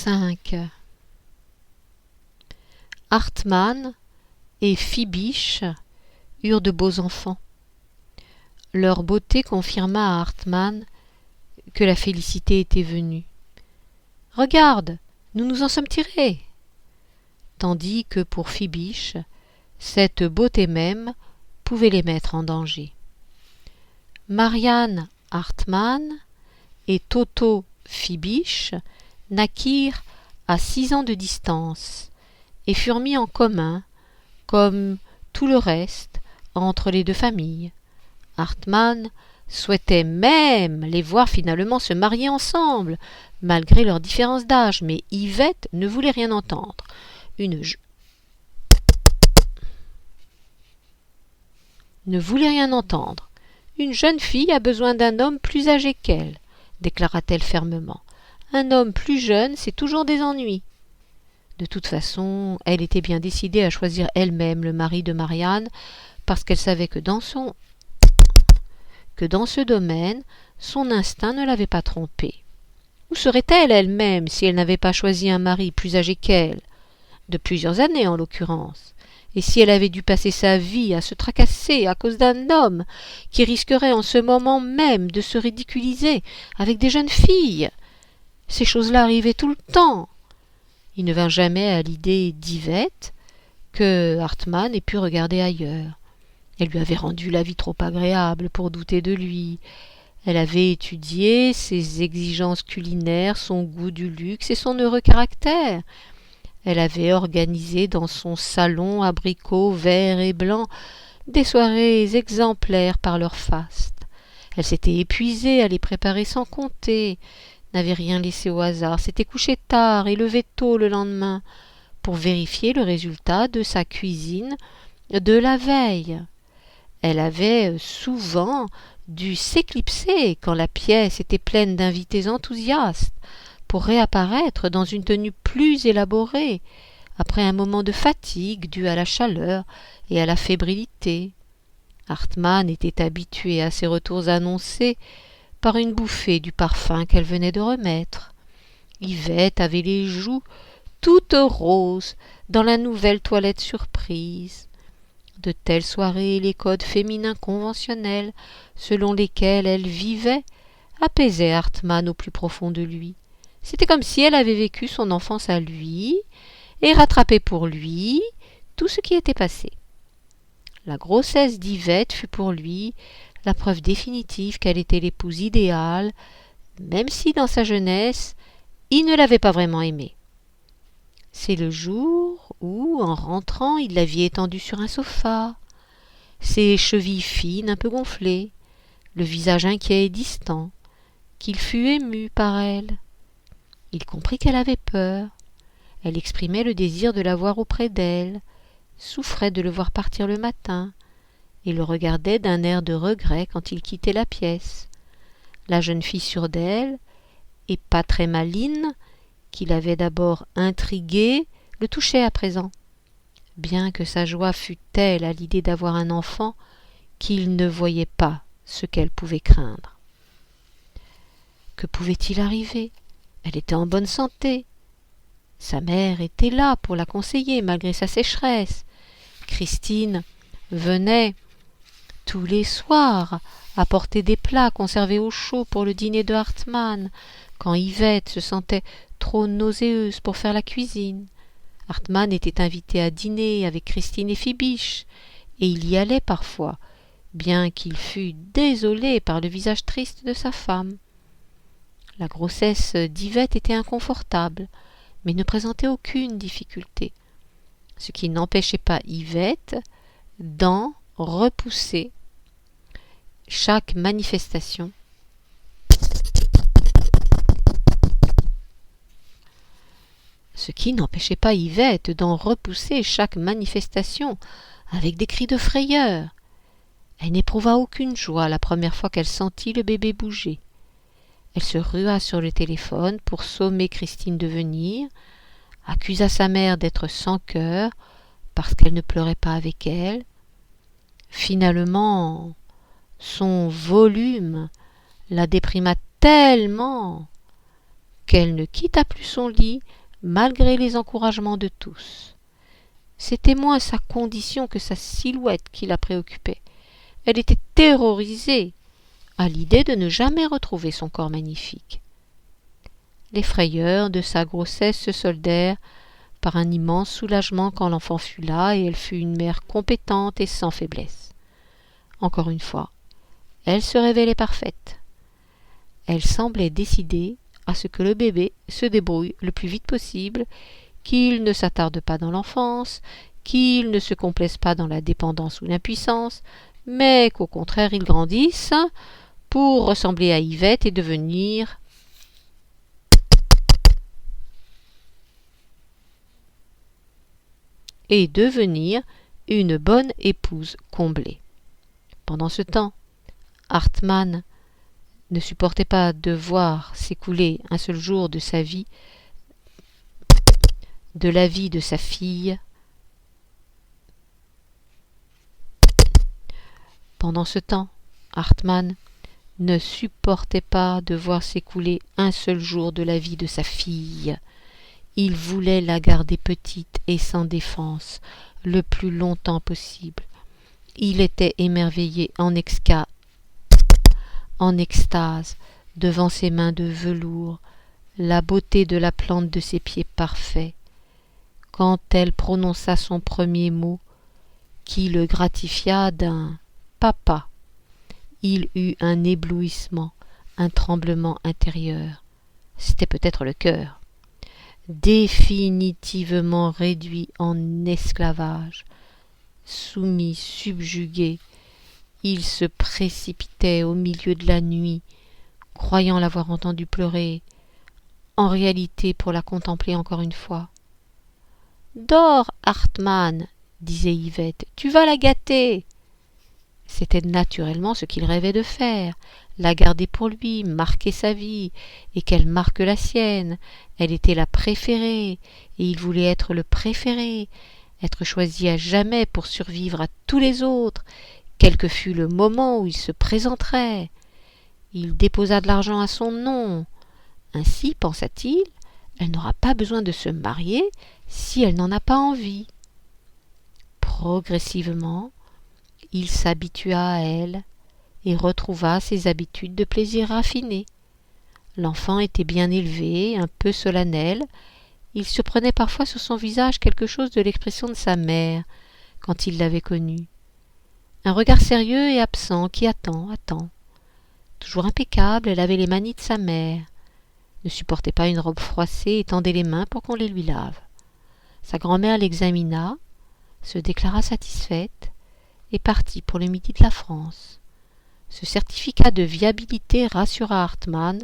5. Hartmann et Fibiche eurent de beaux enfants. Leur beauté confirma à Hartmann que la félicité était venue. « Regarde, nous nous en sommes tirés !» Tandis que pour Fibiche, cette beauté même pouvait les mettre en danger. Marianne Hartmann et Toto Fibiche naquirent à 6 ans de distance et furent mis en commun, comme tout le reste, entre les deux familles. Hartmann souhaitait même les voir finalement se marier ensemble, malgré leur différence d'âge, mais Yvette ne voulait rien entendre. Une jeune fille a besoin d'un homme plus âgé qu'elle, déclara-t-elle fermement. Un homme plus jeune, c'est toujours des ennuis. De toute façon, elle était bien décidée à choisir elle-même le mari de Marianne, parce qu'elle savait que dans ce domaine, son instinct ne l'avait pas trompée. Où serait-elle elle-même si elle n'avait pas choisi un mari plus âgé qu'elle, de plusieurs années en l'occurrence, et si elle avait dû passer sa vie à se tracasser à cause d'un homme qui risquerait en ce moment même de se ridiculiser avec des jeunes filles? Ces choses-là arrivaient tout le temps. Il ne vint jamais à l'idée d'Yvette que Hartmann ait pu regarder ailleurs. Elle lui avait rendu la vie trop agréable pour douter de lui. Elle avait étudié ses exigences culinaires, son goût du luxe et son heureux caractère. Elle avait organisé dans son salon abricots, verts et blancs des soirées exemplaires par leur faste. Elle s'était épuisée à les préparer sans compter, n'avait rien laissé au hasard, s'était couchée tard et levée tôt le lendemain pour vérifier le résultat de sa cuisine de la veille. Elle avait souvent dû s'éclipser quand la pièce était pleine d'invités enthousiastes pour réapparaître dans une tenue plus élaborée après un moment de fatigue dû à la chaleur et à la fébrilité. Hartmann était habitué à ces retours annoncés par une bouffée du parfum qu'elle venait de remettre. Yvette avait les joues toutes roses dans la nouvelle toilette surprise. De telles soirées, les codes féminins conventionnels selon lesquels elle vivait apaisaient Hartmann au plus profond de lui. C'était comme si elle avait vécu son enfance à lui et rattrapé pour lui tout ce qui était passé. La grossesse d'Yvette fut pour lui la preuve définitive qu'elle était l'épouse idéale, même si dans sa jeunesse, il ne l'avait pas vraiment aimée. C'est le jour où, en rentrant, il la vit étendue sur un sofa, ses chevilles fines un peu gonflées, le visage inquiet et distant, qu'il fut ému par elle. Il comprit qu'elle avait peur. Elle exprimait le désir de la voir auprès d'elle, souffrait de le voir partir le matin, et le regardait d'un air de regret quand il quittait la pièce. La jeune fille sûre d'elle, et pas très maligne, qui l'avait d'abord intrigué, le touchait à présent, bien que sa joie fût telle à l'idée d'avoir un enfant qu'il ne voyait pas ce qu'elle pouvait craindre. Que pouvait-il arriver? Elle était en bonne santé. Sa mère était là pour la conseiller malgré sa sécheresse. Christine venait tous les soirs apporter des plats conservés au chaud pour le dîner de Hartmann, quand Yvette se sentait trop nauséeuse pour faire la cuisine. Hartmann était invité à dîner avec Christine et Fibiche, et il y allait parfois, bien qu'il fût désolé par le visage triste de sa femme. La grossesse d'Yvette était inconfortable, mais ne présentait aucune difficulté, ce qui n'empêchait pas Yvette d'en repousser chaque manifestation avec des cris de frayeur. Elle n'éprouva aucune joie la première fois qu'elle sentit le bébé bouger. Elle se rua sur le téléphone pour sommer Christine de venir, accusa sa mère d'être sans cœur parce qu'elle ne pleurait pas avec elle. Finalement, son volume la déprima tellement qu'elle ne quitta plus son lit malgré les encouragements de tous. C'était moins sa condition que sa silhouette qui la préoccupait. Elle était terrorisée à l'idée de ne jamais retrouver son corps magnifique. Les frayeurs de sa grossesse se soldèrent par un immense soulagement quand l'enfant fut là et elle fut une mère compétente et sans faiblesse. Encore une fois, elle se révélait parfaite. Elle semblait décidée à ce que le bébé se débrouille le plus vite possible, qu'il ne s'attarde pas dans l'enfance, qu'il ne se complaise pas dans la dépendance ou l'impuissance, mais qu'au contraire il grandisse pour ressembler à Yvette et devenir une bonne épouse comblée. Pendant ce temps, Hartmann ne supportait pas de voir s'écouler un seul jour de sa vie, de la vie de sa fille. Pendant ce temps, Hartmann ne supportait pas de voir s'écouler un seul jour de la vie de sa fille. Il voulait la garder petite et sans défense le plus longtemps possible. Il était émerveillé en extase devant ses mains de velours, la beauté de la plante de ses pieds parfaits. Quand elle prononça son premier mot, qui le gratifia d'un « papa », il eut un éblouissement, un tremblement intérieur. C'était peut-être le cœur. Définitivement réduit en esclavage, soumis, subjugué, il se précipitait au milieu de la nuit, croyant l'avoir entendue pleurer, en réalité pour la contempler encore une fois. « Dors, Hartmann, disait Yvette, tu vas la gâter. » C'était naturellement ce qu'il rêvait de faire, la garder pour lui, marquer sa vie, et qu'elle marque la sienne. Elle était la préférée, et il voulait être le préféré, être choisi à jamais pour survivre à tous les autres, quel que fût le moment où il se présenterait. Il déposa de l'argent à son nom. Ainsi, pensa-t-il, elle n'aura pas besoin de se marier si elle n'en a pas envie. Progressivement, il s'habitua à elle et retrouva ses habitudes de plaisir raffinées. L'enfant était bien élevé, un peu solennel. Il surprenait parfois sur son visage quelque chose de l'expression de sa mère quand il l'avait connue. Un regard sérieux et absent qui attend. Toujours impeccable, elle avait les manies de sa mère, ne supportait pas une robe froissée et tendait les mains pour qu'on les lui lave. Sa grand-mère l'examina, se déclara satisfaite et partit pour le midi de la France. Ce certificat de viabilité rassura Hartmann,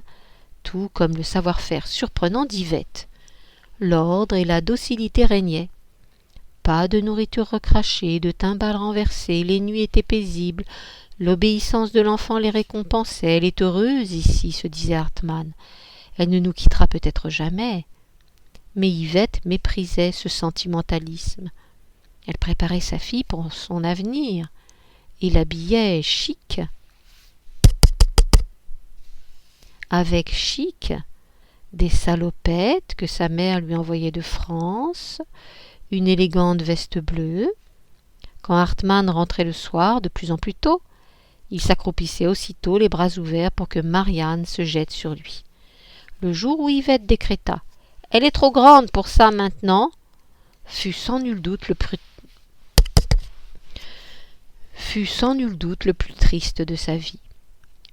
tout comme le savoir-faire surprenant d'Yvette. L'ordre et la docilité régnaient. Pas de nourriture recrachée, de timbales renversées, les nuits étaient paisibles, l'obéissance de l'enfant les récompensait. Elle est heureuse ici, se disait Hartmann. Elle ne nous quittera peut-être jamais. Mais Yvette méprisait ce sentimentalisme. Elle préparait sa fille pour son avenir et l'habillait chic. Avec chic, des salopettes que sa mère lui envoyait de France, une élégante veste bleue. Quand Hartmann rentrait le soir, de plus en plus tôt, il s'accroupissait aussitôt les bras ouverts pour que Marianne se jette sur lui. Le jour où Yvette décréta « Elle est trop grande pour ça maintenant », fut sans nul doute le plus triste de sa vie.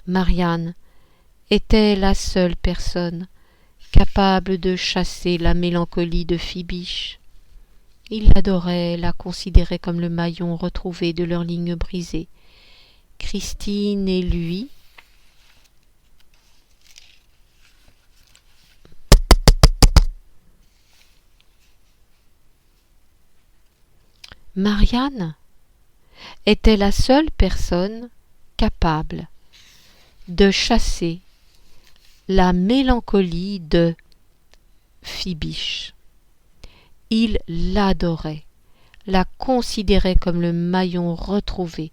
Marianne était la seule personne capable de chasser la mélancolie de Fibiche. Il l'adorait, la considérait comme le maillon retrouvé de leur ligne brisée. Christine et lui Marianne était la seule personne capable de chasser la mélancolie de Fibiche. Il l'adorait, la considérait comme le maillon retrouvé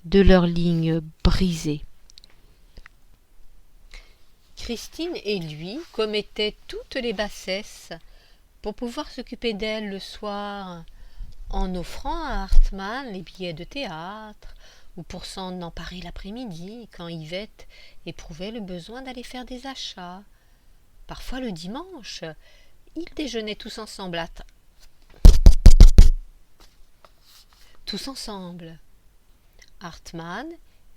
de leur ligne brisée. Christine et lui commettaient toutes les bassesses pour pouvoir s'occuper d'elle le soir, en offrant à Hartmann les billets de théâtre, ou pour s'en emparer l'après-midi, quand Yvette éprouvait le besoin d'aller faire des achats. Parfois le dimanche, ils déjeunaient tous ensemble tous ensemble. Hartmann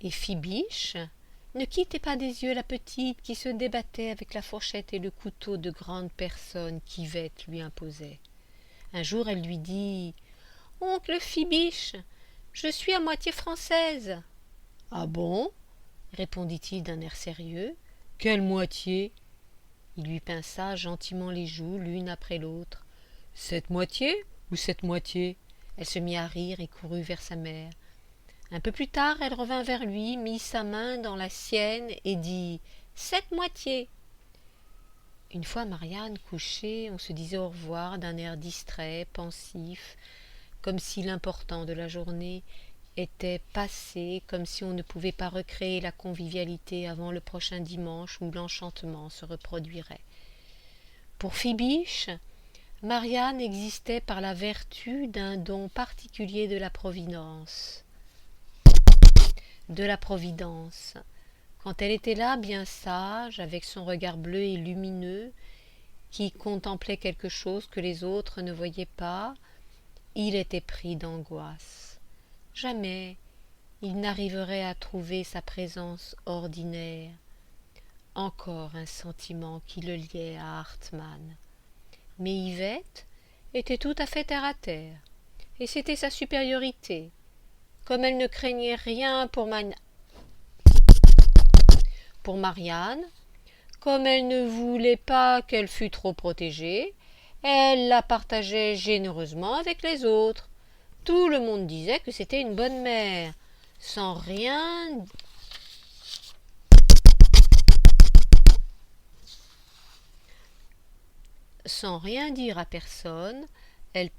et Fibiche ne quittaient pas des yeux la petite qui se débattait avec la fourchette et le couteau de grande personne qu'Yvette lui imposait. Un jour, elle lui dit « Oncle Fibiche, je suis à moitié française. »« Ah bon ?» répondit-il d'un air sérieux. « Quelle moitié ?» Il lui pinça gentiment les joues l'une après l'autre. « Cette moitié ou cette moitié ?» Elle se mit à rire et courut vers sa mère. Un peu plus tard, elle revint vers lui, mit sa main dans la sienne et dit « Cette moitié !» Une fois Marianne couchée, on se disait au revoir d'un air distrait, pensif, comme si l'important de la journée était passé, comme si on ne pouvait pas recréer la convivialité avant le prochain dimanche où l'enchantement se reproduirait. Pour Fibiche, Marianne existait par la vertu d'un don particulier de la Providence. Quand elle était là, bien sage, avec son regard bleu et lumineux, qui contemplait quelque chose que les autres ne voyaient pas, il était pris d'angoisse. Jamais il n'arriverait à trouver sa présence ordinaire. Encore un sentiment qui le liait à Hartmann. Mais Yvette était tout à fait terre à terre, et c'était sa supériorité. Comme elle ne craignait rien pour Marianne, comme elle ne voulait pas qu'elle fût trop protégée, elle la partageait généreusement avec les autres. Tout le monde disait que c'était une bonne mère, sans rien dire à personne. Elle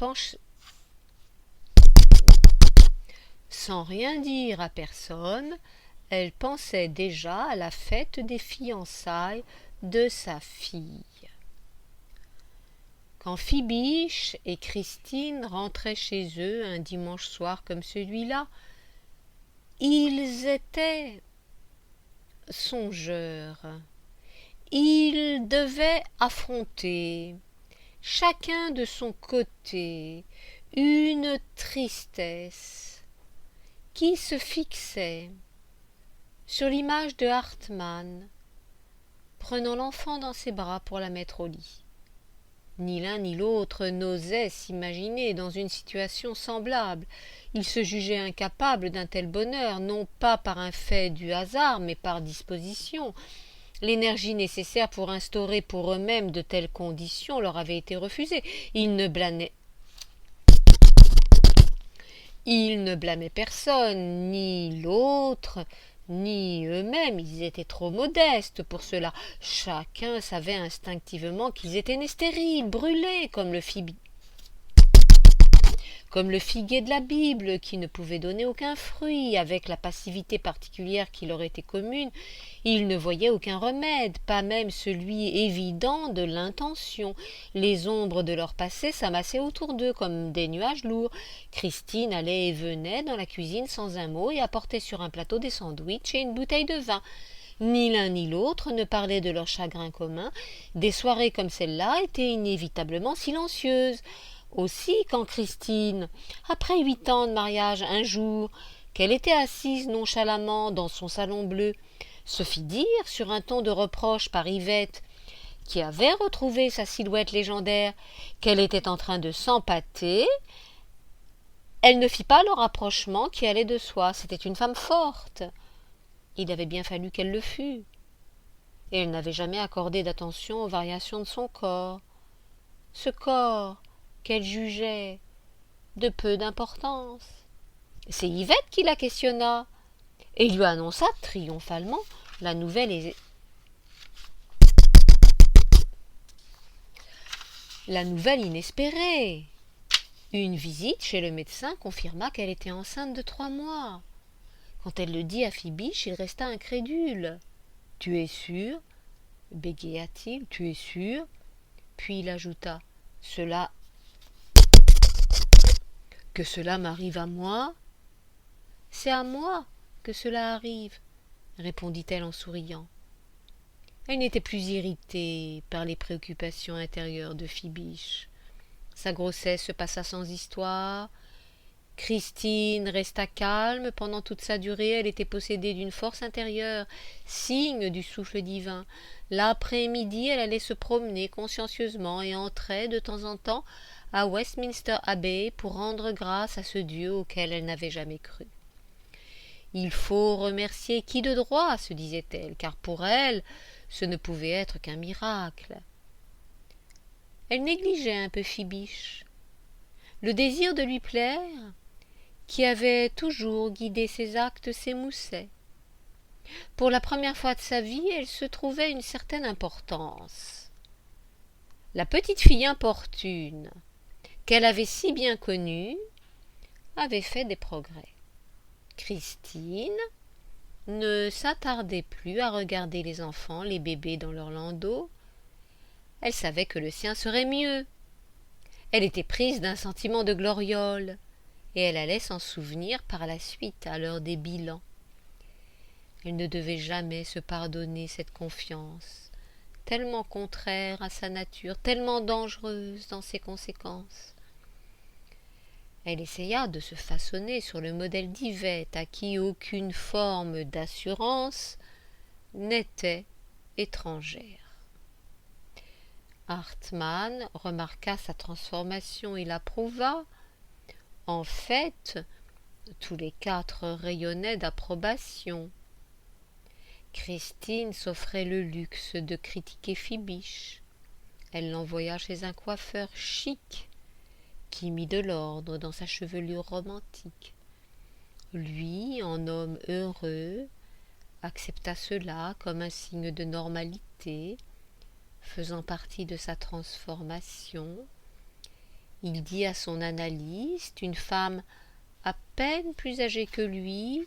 pensait déjà à la fête des fiançailles de sa fille. Quand Fibiche et Christine rentraient chez eux un dimanche soir comme celui-là, ils étaient songeurs. Ils devaient affronter, chacun de son côté, une tristesse qui se fixait sur l'image de Hartmann, prenant l'enfant dans ses bras pour la mettre au lit. Ni l'un ni l'autre n'osait s'imaginer dans une situation semblable. Ils se jugeaient incapables d'un tel bonheur, non pas par un fait du hasard, mais par disposition. L'énergie nécessaire pour instaurer pour eux-mêmes de telles conditions leur avait été refusée. Ils ne blâmaient personne, ni l'autre, ni eux-mêmes. Ils étaient trop modestes pour cela. Chacun savait instinctivement qu'ils étaient nés stériles, brûlés, comme le figuier de la Bible, qui ne pouvait donner aucun fruit. Avec la passivité particulière qui leur était commune, ils ne voyaient aucun remède, pas même celui évident de l'intention. Les ombres de leur passé s'amassaient autour d'eux comme des nuages lourds. Christine allait et venait dans la cuisine sans un mot et apportait sur un plateau des sandwichs et une bouteille de vin. Ni l'un ni l'autre ne parlait de leur chagrin commun. Des soirées comme celle-là étaient inévitablement silencieuses. Aussi, quand Christine, après 8 ans de mariage, un jour, qu'elle était assise nonchalamment dans son salon bleu, se fit dire, sur un ton de reproche par Yvette, qui avait retrouvé sa silhouette légendaire, qu'elle était en train de s'empâter, elle ne fit pas le rapprochement qui allait de soi. C'était une femme forte. Il avait bien fallu qu'elle le fût. Et elle n'avait jamais accordé d'attention aux variations de son corps. Ce corps qu'elle jugeait de peu d'importance. C'est Yvette qui la questionna et lui annonça triomphalement la nouvelle inespérée. Une visite chez le médecin confirma qu'elle était enceinte de 3 mois. Quand elle le dit à Fibiche, il resta incrédule. « Tu es sûre ?» bégaya-t-il. Tu es sûr? Puis il ajouta: Cela que cela m'arrive à moi? C'est à moi que cela arrive, répondit-elle en souriant. Elle n'était plus irritée par les préoccupations intérieures de Fibiche. Sa grossesse se passa sans histoire. Christine resta calme pendant toute sa durée. Elle était possédée d'une force intérieure, signe du souffle divin. L'après-midi, elle allait se promener consciencieusement et entrait de temps en temps à Westminster Abbey pour rendre grâce à ce Dieu auquel elle n'avait jamais cru. Il faut remercier qui de droit, se disait-elle, car pour elle, ce ne pouvait être qu'un miracle. Elle négligeait un peu Fibiche. Le désir de lui plaire, qui avait toujours guidé ses actes, s'émoussait. Pour la première fois de sa vie, elle se trouvait une certaine importance. La petite fille importune, qu'elle avait si bien connue, avait fait des progrès. Christine ne s'attardait plus à regarder les enfants, les bébés dans leur landau. Elle savait que le sien serait mieux. Elle était prise d'un sentiment de gloriole, et elle allait s'en souvenir par la suite à l'heure des bilans. Elle ne devait jamais se pardonner cette confiance, tellement contraire à sa nature, tellement dangereuse dans ses conséquences. Elle essaya de se façonner sur le modèle d'Yvette, à qui aucune forme d'assurance n'était étrangère. Hartmann remarqua sa transformation et l'approuva. En fait, tous les quatre rayonnaient d'approbation. Christine s'offrait le luxe de critiquer Fibiche. Elle l'envoya chez un coiffeur chic qui mit de l'ordre dans sa chevelure romantique. Lui, en homme heureux, accepta cela comme un signe de normalité, faisant partie de sa transformation. Il dit à son analyste, une femme à peine plus âgée que lui,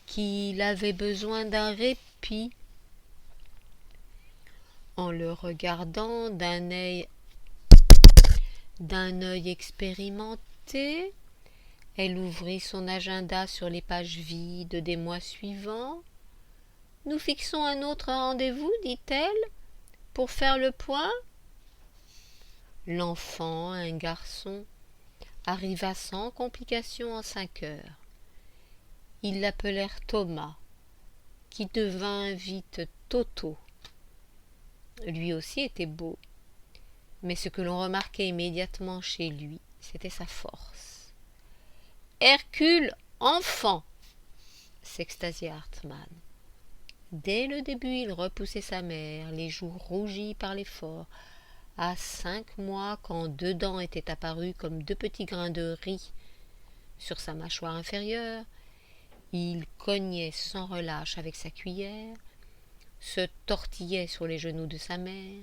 qu'il avait besoin d'un répit. En le regardant d'un œil expérimenté, elle ouvrit son agenda sur les pages vides des mois suivants. « Nous fixons un autre rendez-vous, dit-elle, pour faire le point. » L'enfant, un garçon, arriva sans complication en 5 heures. Ils l'appelèrent Thomas, qui devint vite Toto. Lui aussi était beau, mais ce que l'on remarquait immédiatement chez lui, c'était sa force. « Hercule enfant !» s'extasiait Hartmann. Dès le début, il repoussait sa mère, les joues rougies par l'effort. À 5 mois, quand 2 dents étaient apparues comme 2 petits grains de riz sur sa mâchoire inférieure, il cognait sans relâche avec sa cuillère, se tortillait sur les genoux de sa mère,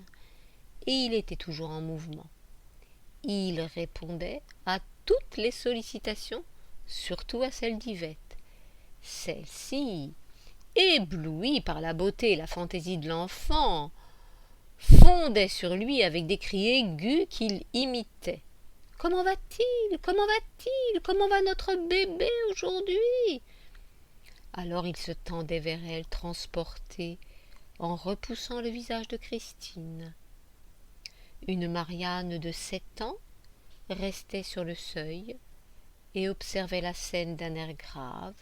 et il était toujours en mouvement. Il répondait à toutes les sollicitations, surtout à celles d'Yvette. Celle-ci, éblouie par la beauté et la fantaisie de l'enfant, fondait sur lui avec des cris aigus qu'il imitait. « Comment va-t-il? Comment va-t-il? Comment va notre bébé aujourd'hui ?» Alors il se tendait vers elle, transporté, en repoussant le visage de Christine. Une Marianne de 7 ans restait sur le seuil et observait la scène d'un air grave,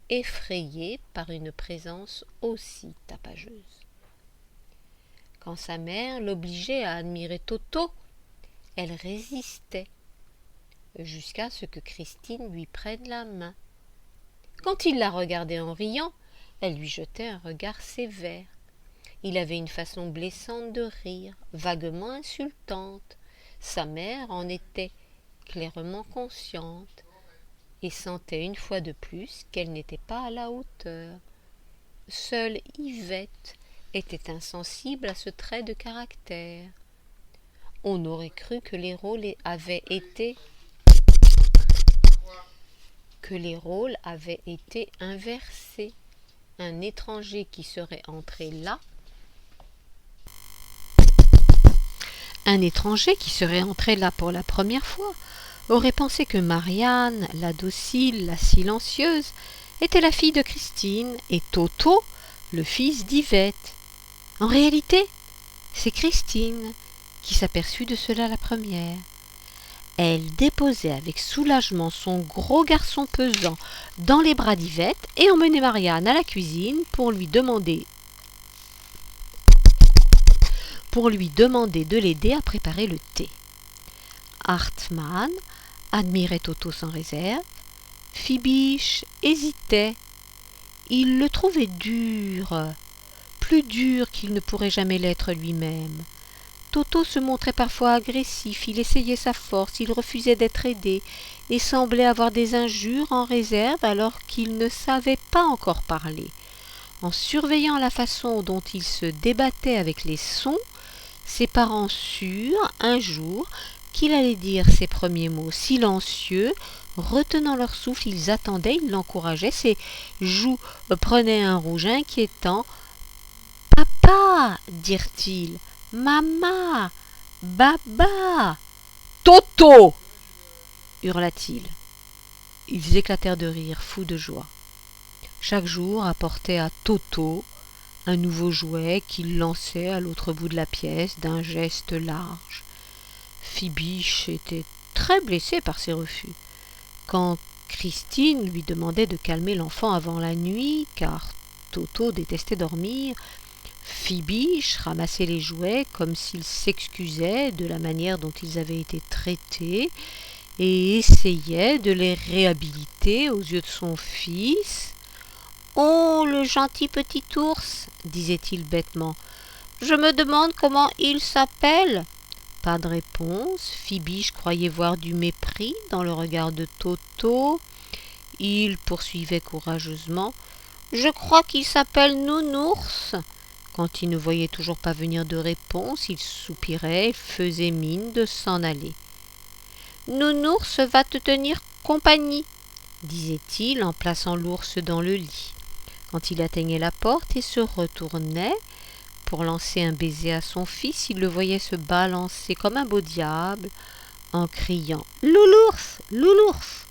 effrayée par une présence aussi tapageuse. Quand sa mère l'obligeait à admirer Toto, elle résistait, jusqu'à ce que Christine lui prenne la main. Quand il la regardait en riant, elle lui jetait un regard sévère. Il avait une façon blessante de rire, vaguement insultante. Sa mère en était clairement consciente et sentait une fois de plus qu'elle n'était pas à la hauteur. Seule Yvette était insensible à ce trait de caractère. On aurait cru que les rôles avaient été inversés. Un étranger qui serait entré là Un étranger qui serait entré là pour la première fois aurait pensé que Marianne, la docile, la silencieuse, était la fille de Christine et Toto, le fils d'Yvette. En réalité, c'est Christine qui s'aperçut de cela la première. Elle déposait avec soulagement son gros garçon pesant dans les bras d'Yvette et emmenait Marianne à la cuisine pour lui demander de l'aider à préparer le thé. Hartmann admirait Toto sans réserve. Fibiche hésitait. Il le trouvait dur, plus dur qu'il ne pourrait jamais l'être lui-même. Toto se montrait parfois agressif, il essayait sa force, il refusait d'être aidé et semblait avoir des injures en réserve alors qu'il ne savait pas encore parler. En surveillant la façon dont il se débattait avec les sons, ses parents surent un jour qu'il allait dire ses premiers mots. Silencieux, retenant leur souffle, ils attendaient, ils l'encourageaient. Ses joues prenaient un rouge inquiétant. « Papa » dirent-ils. « Maman »« Baba »« Toto » hurla-t-il. Ils éclatèrent de rire, fous de joie. Chaque jour apportait à Toto un nouveau jouet qu'il lançait à l'autre bout de la pièce d'un geste large. Fibiche était très blessée par ces refus. Quand Christine lui demandait de calmer l'enfant avant la nuit, car Toto détestait dormir, Fibiche ramassait les jouets comme s'il s'excusait de la manière dont ils avaient été traités et essayait de les réhabiliter aux yeux de son fils. « Oh, le gentil petit ours !» disait-il bêtement. « Je me demande comment il s'appelle ?» Pas de réponse. Fibiche croyait voir du mépris dans le regard de Toto. Il poursuivait courageusement. « Je crois qu'il s'appelle Nounours !» Quand il ne voyait toujours pas venir de réponse, il soupirait et faisait mine de s'en aller. « Nounours va te tenir compagnie, » disait-il en plaçant l'ours dans le lit. Quand il atteignait la porte et se retournait pour lancer un baiser à son fils, il le voyait se balancer comme un beau diable en criant « Loulours, Loulours,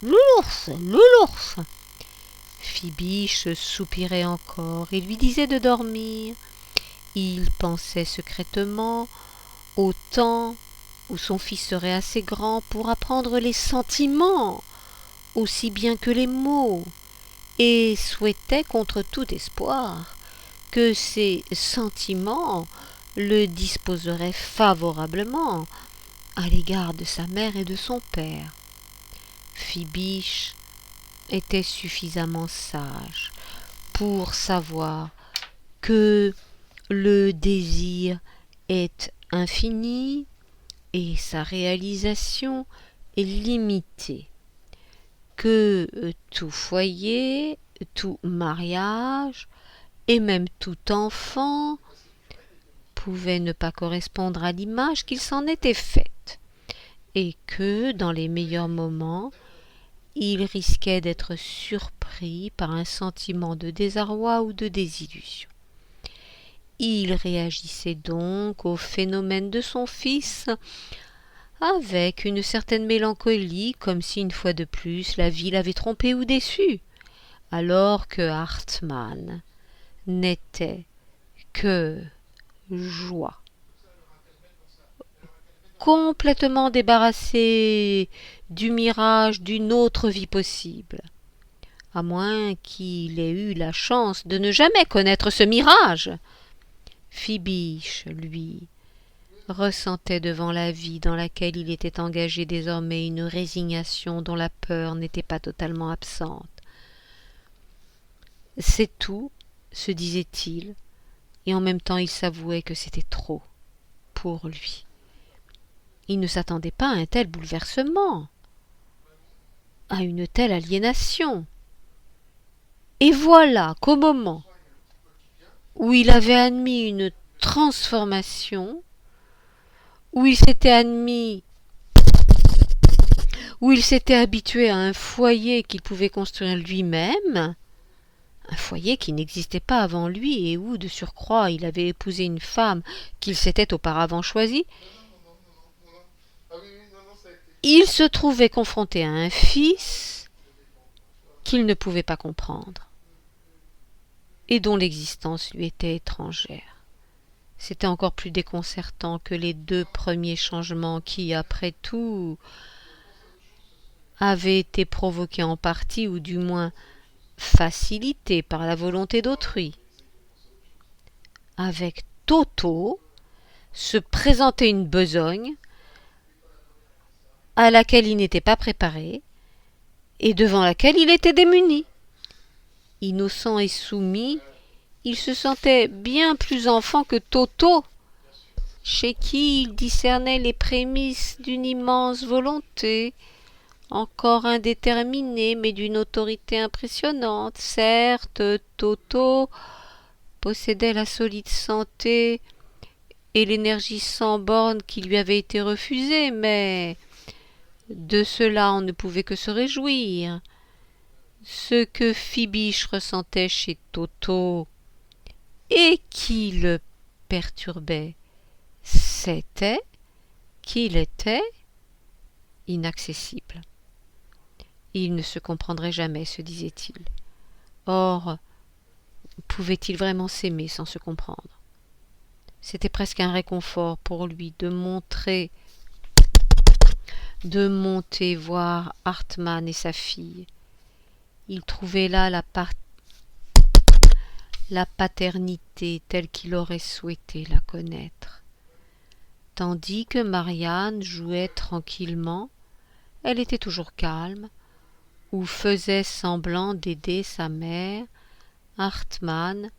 Loulours, Loulours !» Fibiche soupirait encore et lui disait de dormir. Il pensait secrètement au temps où son fils serait assez grand pour apprendre les sentiments aussi bien que les mots, et souhaitait contre tout espoir que ces sentiments le disposeraient favorablement à l'égard de sa mère et de son père. Fibiche était suffisamment sage pour savoir que le désir est infini et sa réalisation est limitée, que tout foyer, tout mariage et même tout enfant pouvait ne pas correspondre à l'image qu'il s'en était faite, et que, dans les meilleurs moments, il risquait d'être surpris par un sentiment de désarroi ou de désillusion. Il réagissait donc au phénomène de son fils avec une certaine mélancolie, comme si une fois de plus la vie l'avait trompé ou déçu, alors que Hartmann n'était que joie. Complètement débarrassé du mirage d'une autre vie possible, à moins qu'il ait eu la chance de ne jamais connaître ce mirage. Fibiche, lui, ressentait devant la vie dans laquelle il était engagé désormais une résignation dont la peur n'était pas totalement absente. C'est tout, se disait-il, et en même temps il s'avouait que c'était trop pour lui. Il ne s'attendait pas à un tel bouleversement, à une telle aliénation. Et voilà qu'au moment où il avait admis une transformation, où il s'était habitué à un foyer qu'il pouvait construire lui-même, un foyer qui n'existait pas avant lui et où, de surcroît, il avait épousé une femme qu'il s'était auparavant choisie, il se trouvait confronté à un fils qu'il ne pouvait pas comprendre et dont l'existence lui était étrangère. C'était encore plus déconcertant que les 2 premiers changements qui, après tout, avaient été provoqués en partie, ou du moins facilités par la volonté d'autrui. Avec Toto se présentait une besogne à laquelle il n'était pas préparé et devant laquelle il était démuni. Innocent et soumis, il se sentait bien plus enfant que Toto, chez qui il discernait les prémices d'une immense volonté, encore indéterminée mais d'une autorité impressionnante. Certes, Toto possédait la solide santé et l'énergie sans borne qui lui avait été refusée, mais de cela on ne pouvait que se réjouir. Ce que Fibiche ressentait chez Toto et qui le perturbait, c'était qu'il était inaccessible. Il ne se comprendrait jamais, se disait-il. Or, pouvait-il vraiment s'aimer sans se comprendre? C'était presque un réconfort pour lui de monter voir Hartmann et sa fille. Il trouvait là la paternité telle qu'il aurait souhaité la connaître. Tandis que Marianne jouait tranquillement, elle était toujours calme, ou faisait semblant d'aider sa mère, Hartmann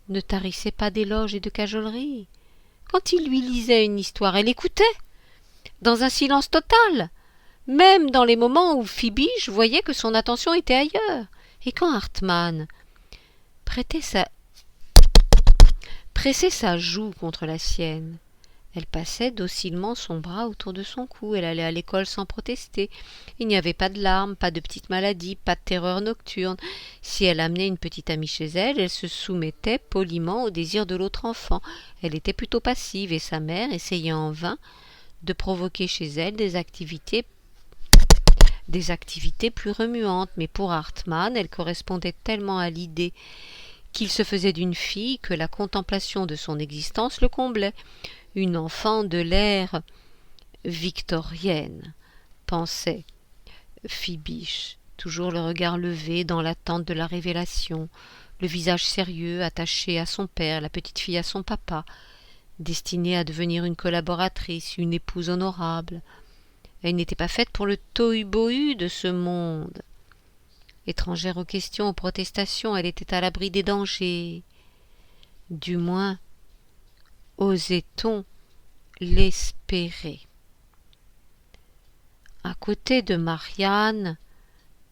ne tarissait pas d'éloges et de cajoleries. Quand il lui lisait une histoire, elle écoutait, dans un silence total, même dans les moments où Fibiche voyait que son attention était ailleurs. Et quand Hartmann pressait sa joue contre la sienne, elle passait docilement son bras autour de son cou. Elle allait à l'école sans protester. Il n'y avait pas de larmes, pas de petites maladies, pas de terreur nocturne. Si elle amenait une petite amie chez elle, elle se soumettait poliment au désir de l'autre enfant. Elle était plutôt passive, et sa mère essayait en vain de provoquer chez elle des activités plus remuantes. Mais pour Hartmann, elle correspondait tellement à l'idée qu'il se faisait d'une fille que la contemplation de son existence le comblait. Une enfant de l'ère victorienne, pensait Fibiche, toujours le regard levé dans l'attente de la révélation, le visage sérieux attaché à son père, la petite fille à son papa, destinée à devenir une collaboratrice, une épouse honorable. Elle n'était pas faite pour le tohu-bohu de ce monde. Étrangère aux questions, aux protestations, elle était à l'abri des dangers. Du moins, osait-on l'espérer. À côté de Marianne,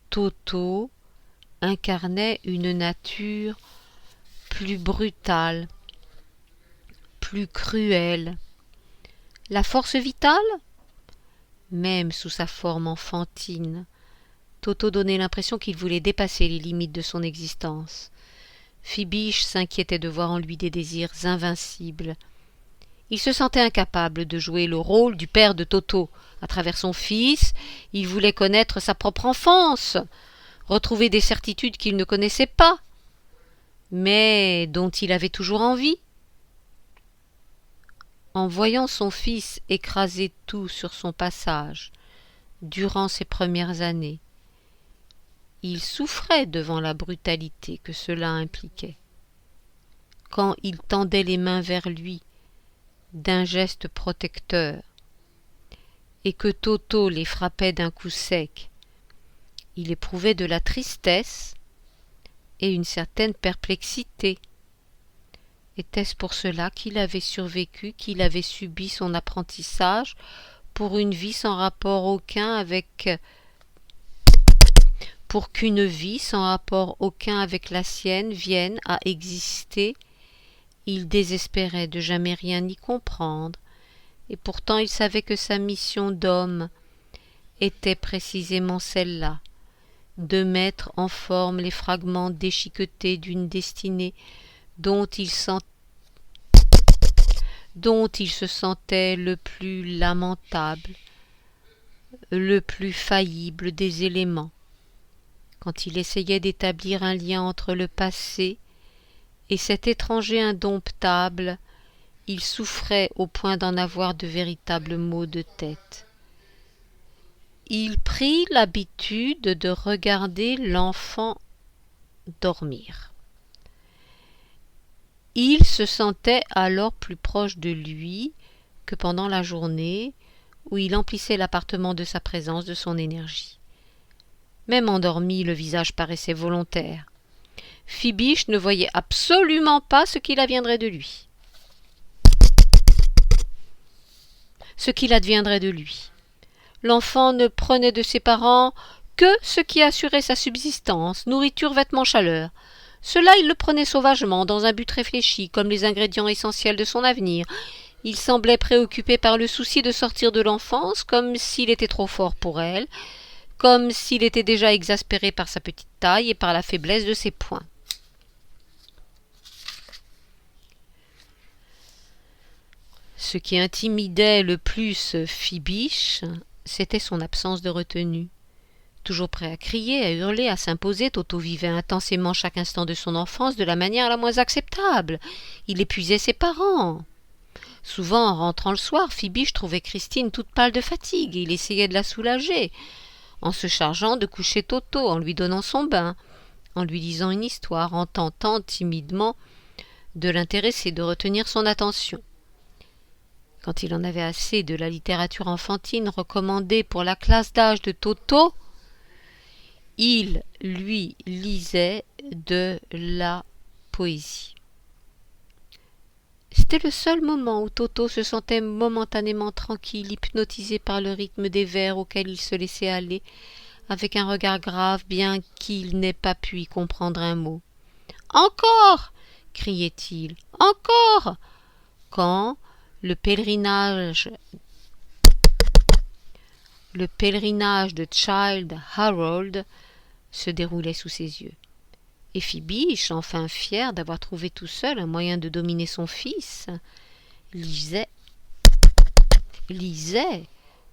Toto incarnait une nature plus brutale, plus cruelle. La force vitale, même sous sa forme enfantine, Toto donnait l'impression qu'il voulait dépasser les limites de son existence. Fibiche s'inquiétait de voir en lui des désirs invincibles. Il se sentait incapable de jouer le rôle du père de Toto. À travers son fils, il voulait connaître sa propre enfance, retrouver des certitudes qu'il ne connaissait pas, mais dont il avait toujours envie. En voyant son fils écraser tout sur son passage, durant ses premières années, il souffrait devant la brutalité que cela impliquait. Quand il tendait les mains vers lui, d'un geste protecteur, et que Toto les frappait d'un coup sec, il éprouvait de la tristesse et une certaine perplexité. Était-ce pour cela qu'il avait survécu, qu'il avait subi son apprentissage pour une vie sans rapport aucun avec pour qu'une vie sans rapport aucun avec la sienne vienne à exister? Il désespérait de jamais rien y comprendre, et pourtant il savait que sa mission d'homme était précisément celle-là, de mettre en forme les fragments déchiquetés d'une destinée dont il se sentait le plus lamentable, le plus faillible des éléments. Quand il essayait d'établir un lien entre le passé et cet étranger indomptable, il souffrait au point d'en avoir de véritables maux de tête. Il prit l'habitude de regarder l'enfant dormir. Il se sentait alors plus proche de lui que pendant la journée où il emplissait l'appartement de sa présence, de son énergie. Même endormi, le visage paraissait volontaire. Fibiche ne voyait absolument pas ce qu'il adviendrait de lui. L'enfant ne prenait de ses parents que ce qui assurait sa subsistance, nourriture, vêtements, chaleur. Cela, il le prenait sauvagement, dans un but réfléchi, comme les ingrédients essentiels de son avenir. Il semblait préoccupé par le souci de sortir de l'enfance, comme s'il était trop fort pour elle, comme s'il était déjà exaspéré par sa petite taille et par la faiblesse de ses poings. Ce qui intimidait le plus Fibiche, c'était son absence de retenue. Toujours prêt à crier, à hurler, à s'imposer, Toto vivait intensément chaque instant de son enfance de la manière la moins acceptable. Il épuisait ses parents. Souvent, en rentrant le soir, Fibiche trouvait Christine toute pâle de fatigue et il essayait de la soulager, en se chargeant de coucher Toto, en lui donnant son bain, en lui disant une histoire, en tentant timidement de l'intéresser, de retenir son attention. Quand il en avait assez de la littérature enfantine recommandée pour la classe d'âge de Toto, il lui lisait de la poésie. C'était le seul moment où Toto se sentait momentanément tranquille, hypnotisé par le rythme des vers auxquels il se laissait aller, avec un regard grave, bien qu'il n'ait pas pu y comprendre un mot. « Encore !» criait-il. « Encore !» Quand le pèlerinage de Childe Harold se déroulait sous ses yeux. Et Fibiche, enfin fier d'avoir trouvé tout seul un moyen de dominer son fils, lisait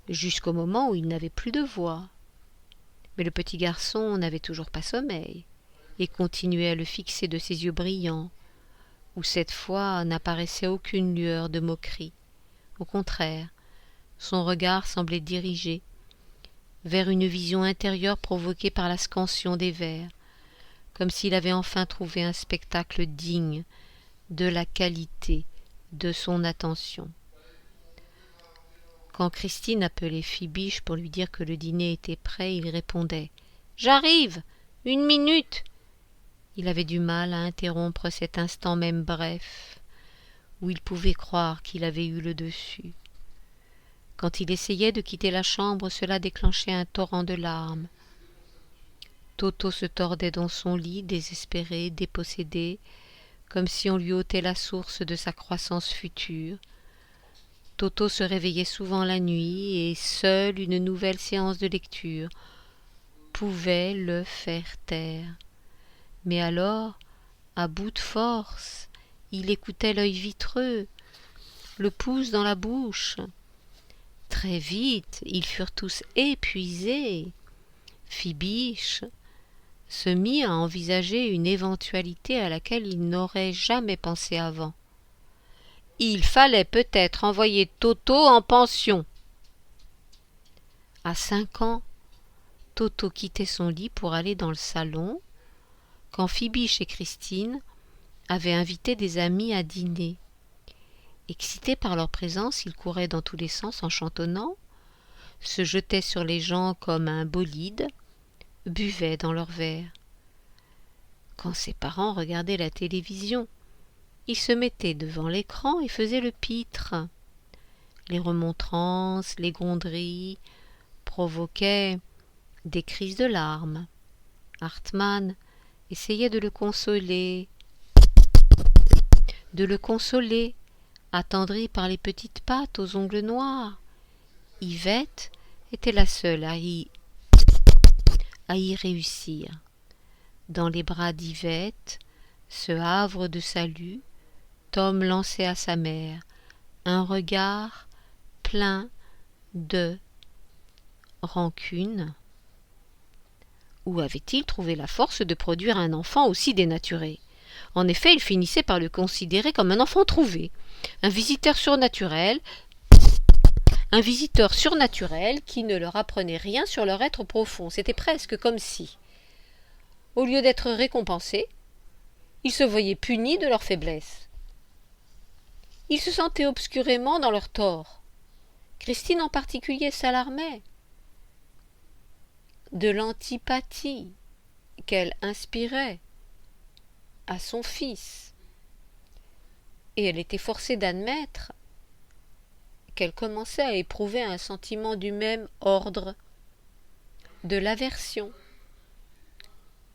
jusqu'au moment où il n'avait plus de voix. Mais le petit garçon n'avait toujours pas sommeil et continuait à le fixer de ses yeux brillants, où cette fois n'apparaissait aucune lueur de moquerie. Au contraire, son regard semblait dirigé vers une vision intérieure provoquée par la scansion des vers, comme s'il avait enfin trouvé un spectacle digne de la qualité de son attention. Quand Christine appelait Fibiche pour lui dire que le dîner était prêt, il répondait « J'arrive, 1 minute !» Il avait du mal à interrompre cet instant même bref, où il pouvait croire qu'il avait eu le dessus. Quand il essayait de quitter la chambre, cela déclenchait un torrent de larmes. Toto se tordait dans son lit, désespéré, dépossédé, comme si on lui ôtait la source de sa croissance future. Toto se réveillait souvent la nuit, et seule une nouvelle séance de lecture pouvait le faire taire. Mais alors, à bout de force, il écoutait l'œil vitreux, le pouce dans la bouche. Très vite, ils furent tous épuisés. Fibiche se mit à envisager une éventualité à laquelle il n'aurait jamais pensé avant. Il fallait peut-être envoyer Toto en pension. À 5 ans, Toto quittait son lit pour aller dans le salon, quand Fibiche et Christine avaient invité des amis à dîner. Excités par leur présence, ils couraient dans tous les sens en chantonnant, se jetaient sur les gens comme un bolide, buvaient dans leurs verres. Quand ses parents regardaient la télévision, ils se mettaient devant l'écran et faisaient le pitre. Les remontrances, les gronderies provoquaient des crises de larmes. Hartmann essayait de le consoler, attendri par les petites pattes aux ongles noirs. Yvette était la seule à y réussir. Dans les bras d'Yvette, ce havre de salut, Tom lançait à sa mère un regard plein de rancune? Où avait-il trouvé la force de produire un enfant aussi dénaturé? En effet, il finissait par le considérer comme un enfant trouvé, un visiteur surnaturel qui ne leur apprenait rien sur leur être profond. C'était presque comme si, au lieu d'être récompensés, ils se voyaient punis de leur faiblesse. Ils se sentaient obscurément dans leur tort. Christine en particulier s'alarmait de l'antipathie qu'elle inspirait à son fils, et elle était forcée d'admettre qu'elle commençait à éprouver un sentiment du même ordre, de l'aversion.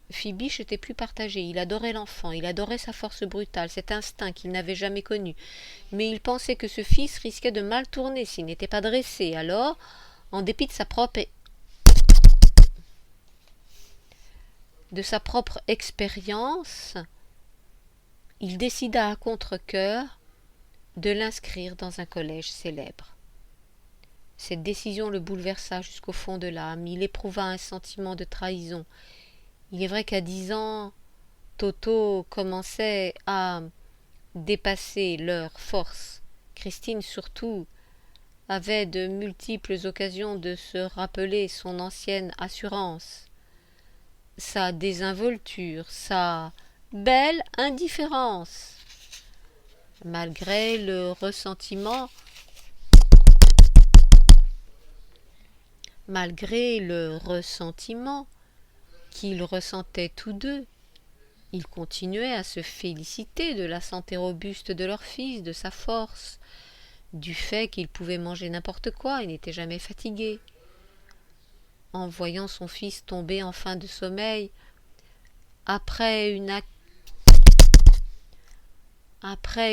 Fibiche était plus partagé, il adorait l'enfant, il adorait sa force brutale, cet instinct qu'il n'avait jamais connu, mais il pensait que ce fils risquait de mal tourner s'il n'était pas dressé. Alors, en dépit de sa propre expérience, il décida à contre-cœur de l'inscrire dans un collège célèbre. Cette décision le bouleversa jusqu'au fond de l'âme. Il éprouva un sentiment de trahison. Il est vrai qu'à 10 ans, Toto commençait à dépasser leurs forces. Christine surtout avait de multiples occasions de se rappeler son ancienne assurance, sa désinvolture, sa belle indifférence. Malgré le ressentiment qu'ils ressentaient tous deux, ils continuaient à se féliciter de la santé robuste de leur fils, de sa force, du fait qu'il pouvait manger n'importe quoi et n'était jamais fatigué. En voyant son fils tomber en fin de sommeil, après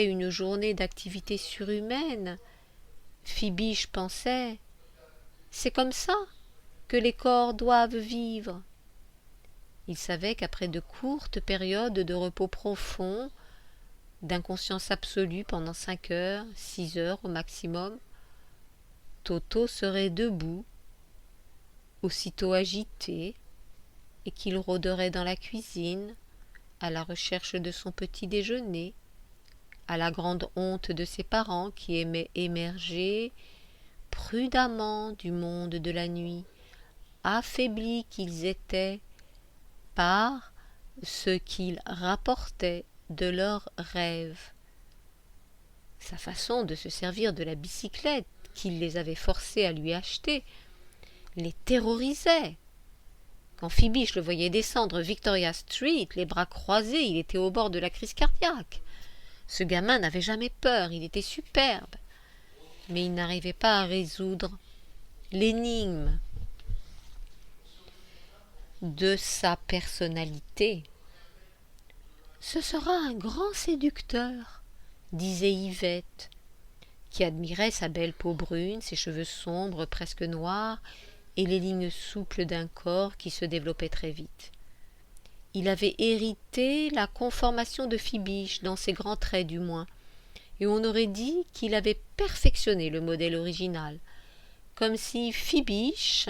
une journée d'activité surhumaine, Fibiche pensait: c'est comme ça que les corps doivent vivre. Il savait qu'après de courtes périodes de repos profond, d'inconscience absolue pendant 5 heures, 6 heures au maximum, Toto serait debout, aussitôt agité, et qu'il rôderait dans la cuisine, à la recherche de son petit déjeuner, à la grande honte de ses parents qui aimaient émerger prudemment du monde de la nuit, affaiblis qu'ils étaient par ce qu'ils rapportaient de leurs rêves. Sa façon de se servir de la bicyclette qu'il les avait forcés à lui acheter les terrorisait. Quand Fibiche le voyait descendre Victoria Street, les bras croisés, il était au bord de la crise cardiaque. Ce gamin n'avait jamais peur, il était superbe, mais il n'arrivait pas à résoudre l'énigme de sa personnalité. Ce sera un grand séducteur, disait Yvette, qui admirait sa belle peau brune, ses cheveux sombres, presque noirs, et les lignes souples d'un corps qui se développait très vite. Il avait hérité la conformation de Fibiche, dans ses grands traits du moins, et on aurait dit qu'il avait perfectionné le modèle original, comme si Fibiche,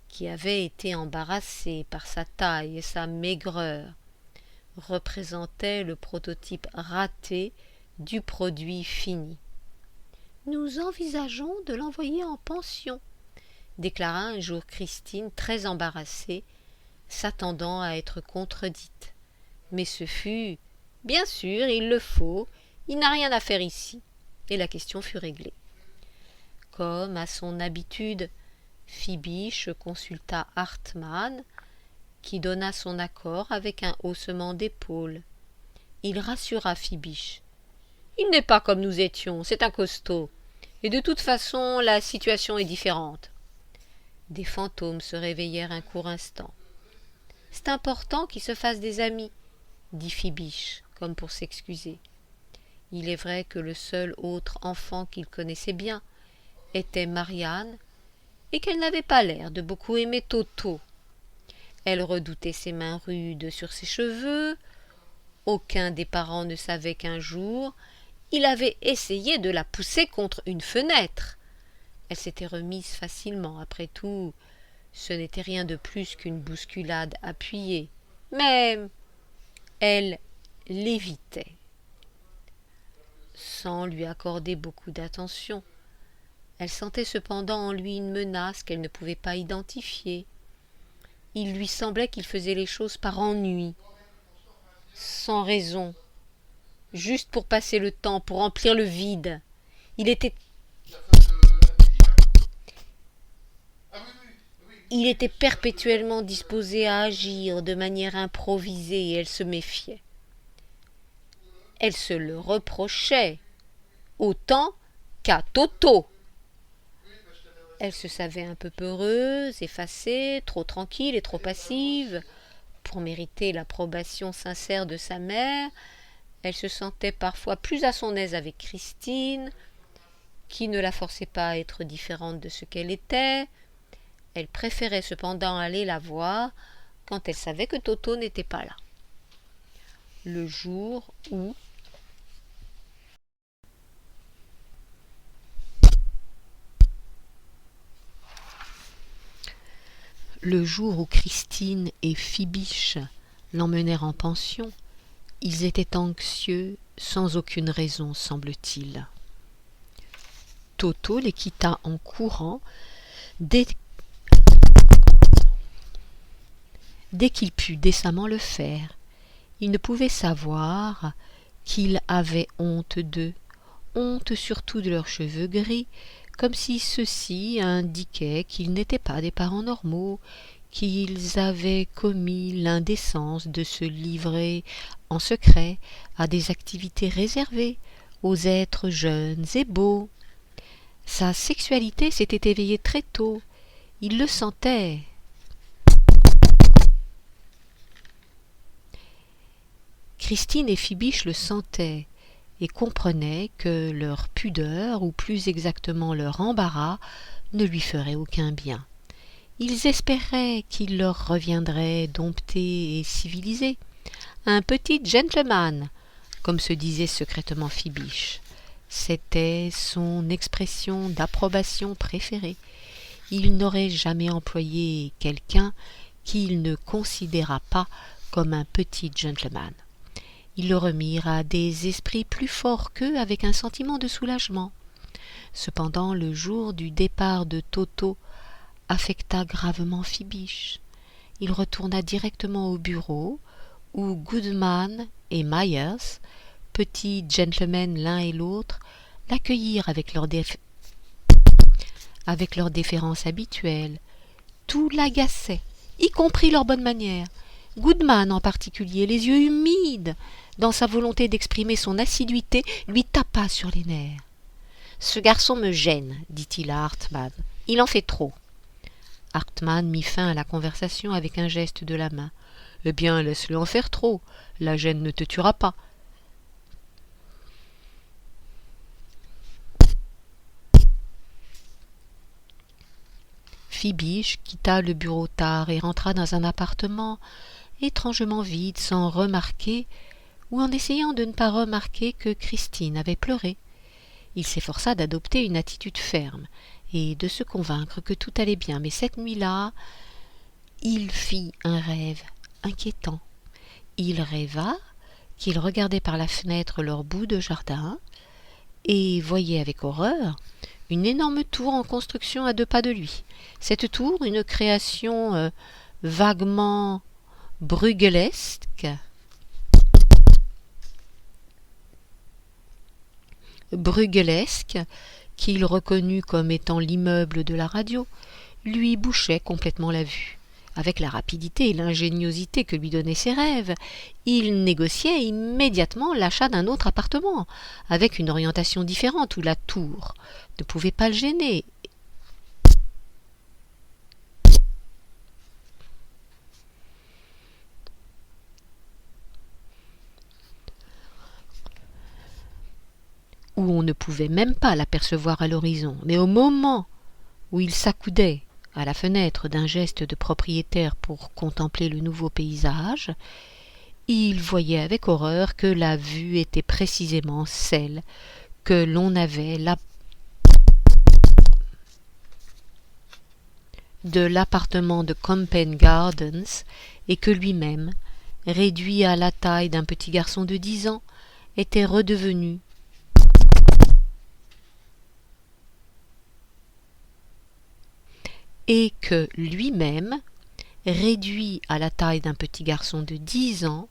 qui avait été embarrassé par sa taille et sa maigreur, représentait le prototype raté du produit fini. « Nous envisageons de l'envoyer en pension », déclara un jour Christine, très embarrassée, s'attendant à être contredite. Mais ce fut « Bien sûr, il le faut, il n'a rien à faire ici », et la question fut réglée. Comme à son habitude, Fibiche consulta Hartmann, qui donna son accord avec un haussement d'épaules. Il rassura Fibiche. « Il n'est pas comme nous étions, c'est un costaud, et de toute façon la situation est différente. » Des fantômes se réveillèrent un court instant. « C'est important qu'il se fasse des amis, » dit Fibiche, comme pour s'excuser. Il est vrai que le seul autre enfant qu'il connaissait bien était Marianne, et qu'elle n'avait pas l'air de beaucoup aimer Toto. Elle redoutait ses mains rudes sur ses cheveux. Aucun des parents ne savait qu'un jour, il avait essayé de la pousser contre une fenêtre. Elle s'était remise facilement, après tout, ce n'était rien de plus qu'une bousculade appuyée, mais elle l'évitait, sans lui accorder beaucoup d'attention. Elle sentait cependant en lui une menace qu'elle ne pouvait pas identifier. Il lui semblait qu'il faisait les choses par ennui, sans raison, juste pour passer le temps, pour remplir le vide. Il était perpétuellement disposé à agir de manière improvisée et elle se méfiait. Elle se le reprochait, autant qu'à Toto. Elle se savait un peu peureuse, effacée, trop tranquille et trop passive. Pour mériter l'approbation sincère de sa mère, elle se sentait parfois plus à son aise avec Christine, qui ne la forçait pas à être différente de ce qu'elle était. Elle préférait cependant aller la voir quand elle savait que Toto n'était pas là. Le jour où Christine et Phibiche l'emmenèrent en pension, ils étaient anxieux sans aucune raison, semble-t-il. Toto les quitta en courant dès qu'il put décemment le faire. Il ne pouvait savoir qu'il avait honte d'eux, honte surtout de leurs cheveux gris, comme si ceci indiquait qu'ils n'étaient pas des parents normaux, qu'ils avaient commis l'indécence de se livrer en secret à des activités réservées aux êtres jeunes et beaux. Sa sexualité s'était éveillée très tôt, il le sentait. Christine et Phibiche le sentaient et comprenaient que leur pudeur, ou plus exactement leur embarras, ne lui ferait aucun bien. Ils espéraient qu'il leur reviendrait dompté et civilisé, un petit gentleman, comme se disait secrètement Phibiche. C'était son expression d'approbation préférée. Il n'aurait jamais employé quelqu'un qu'il ne considérât pas comme un petit gentleman. Ils le remirent à des esprits plus forts qu'eux avec un sentiment de soulagement. Cependant, le jour du départ de Toto affecta gravement Phibiche. Il retourna directement au bureau où Goodman et Myers, petits gentlemen l'un et l'autre, l'accueillirent avec leur déférence habituelle. Tout l'agaçait, y compris leur bonne manière. Goodman en particulier, les yeux humides, dans sa volonté d'exprimer son assiduité, lui tapa sur les nerfs. « Ce garçon me gêne, dit-il à Hartmann. Il en fait trop. » Hartmann mit fin à la conversation avec un geste de la main. « Eh bien, laisse-le en faire trop. La gêne ne te tuera pas. » Phibiche quitta le bureau tard et rentra dans un appartement étrangement vide, sans remarquer, ou en essayant de ne pas remarquer que Christine avait pleuré. Il s'efforça d'adopter une attitude ferme et de se convaincre que tout allait bien, mais cette nuit-là, il fit un rêve inquiétant. Il rêva qu'il regardait par la fenêtre leur bout de jardin et voyait avec horreur une énorme tour en construction à 2 pas de lui. Cette tour, une création vaguement brueggelesque, qu'il reconnut comme étant l'immeuble de la radio, lui bouchait complètement la vue. Avec la rapidité et l'ingéniosité que lui donnaient ses rêves, il négociait immédiatement l'achat d'un autre appartement, avec une orientation différente où la tour ne pouvait pas le gêner. Où on ne pouvait même pas l'apercevoir à l'horizon, mais au moment où il s'accoudait à la fenêtre d'un geste de propriétaire pour contempler le nouveau paysage, il voyait avec horreur que la vue était précisément celle que l'on avait de l'appartement de Campen Gardens, et que lui-même, réduit à la taille d'un petit garçon de 10 ans, était redevenu et que lui-même, réduit à la taille d'un petit garçon de 10 ans,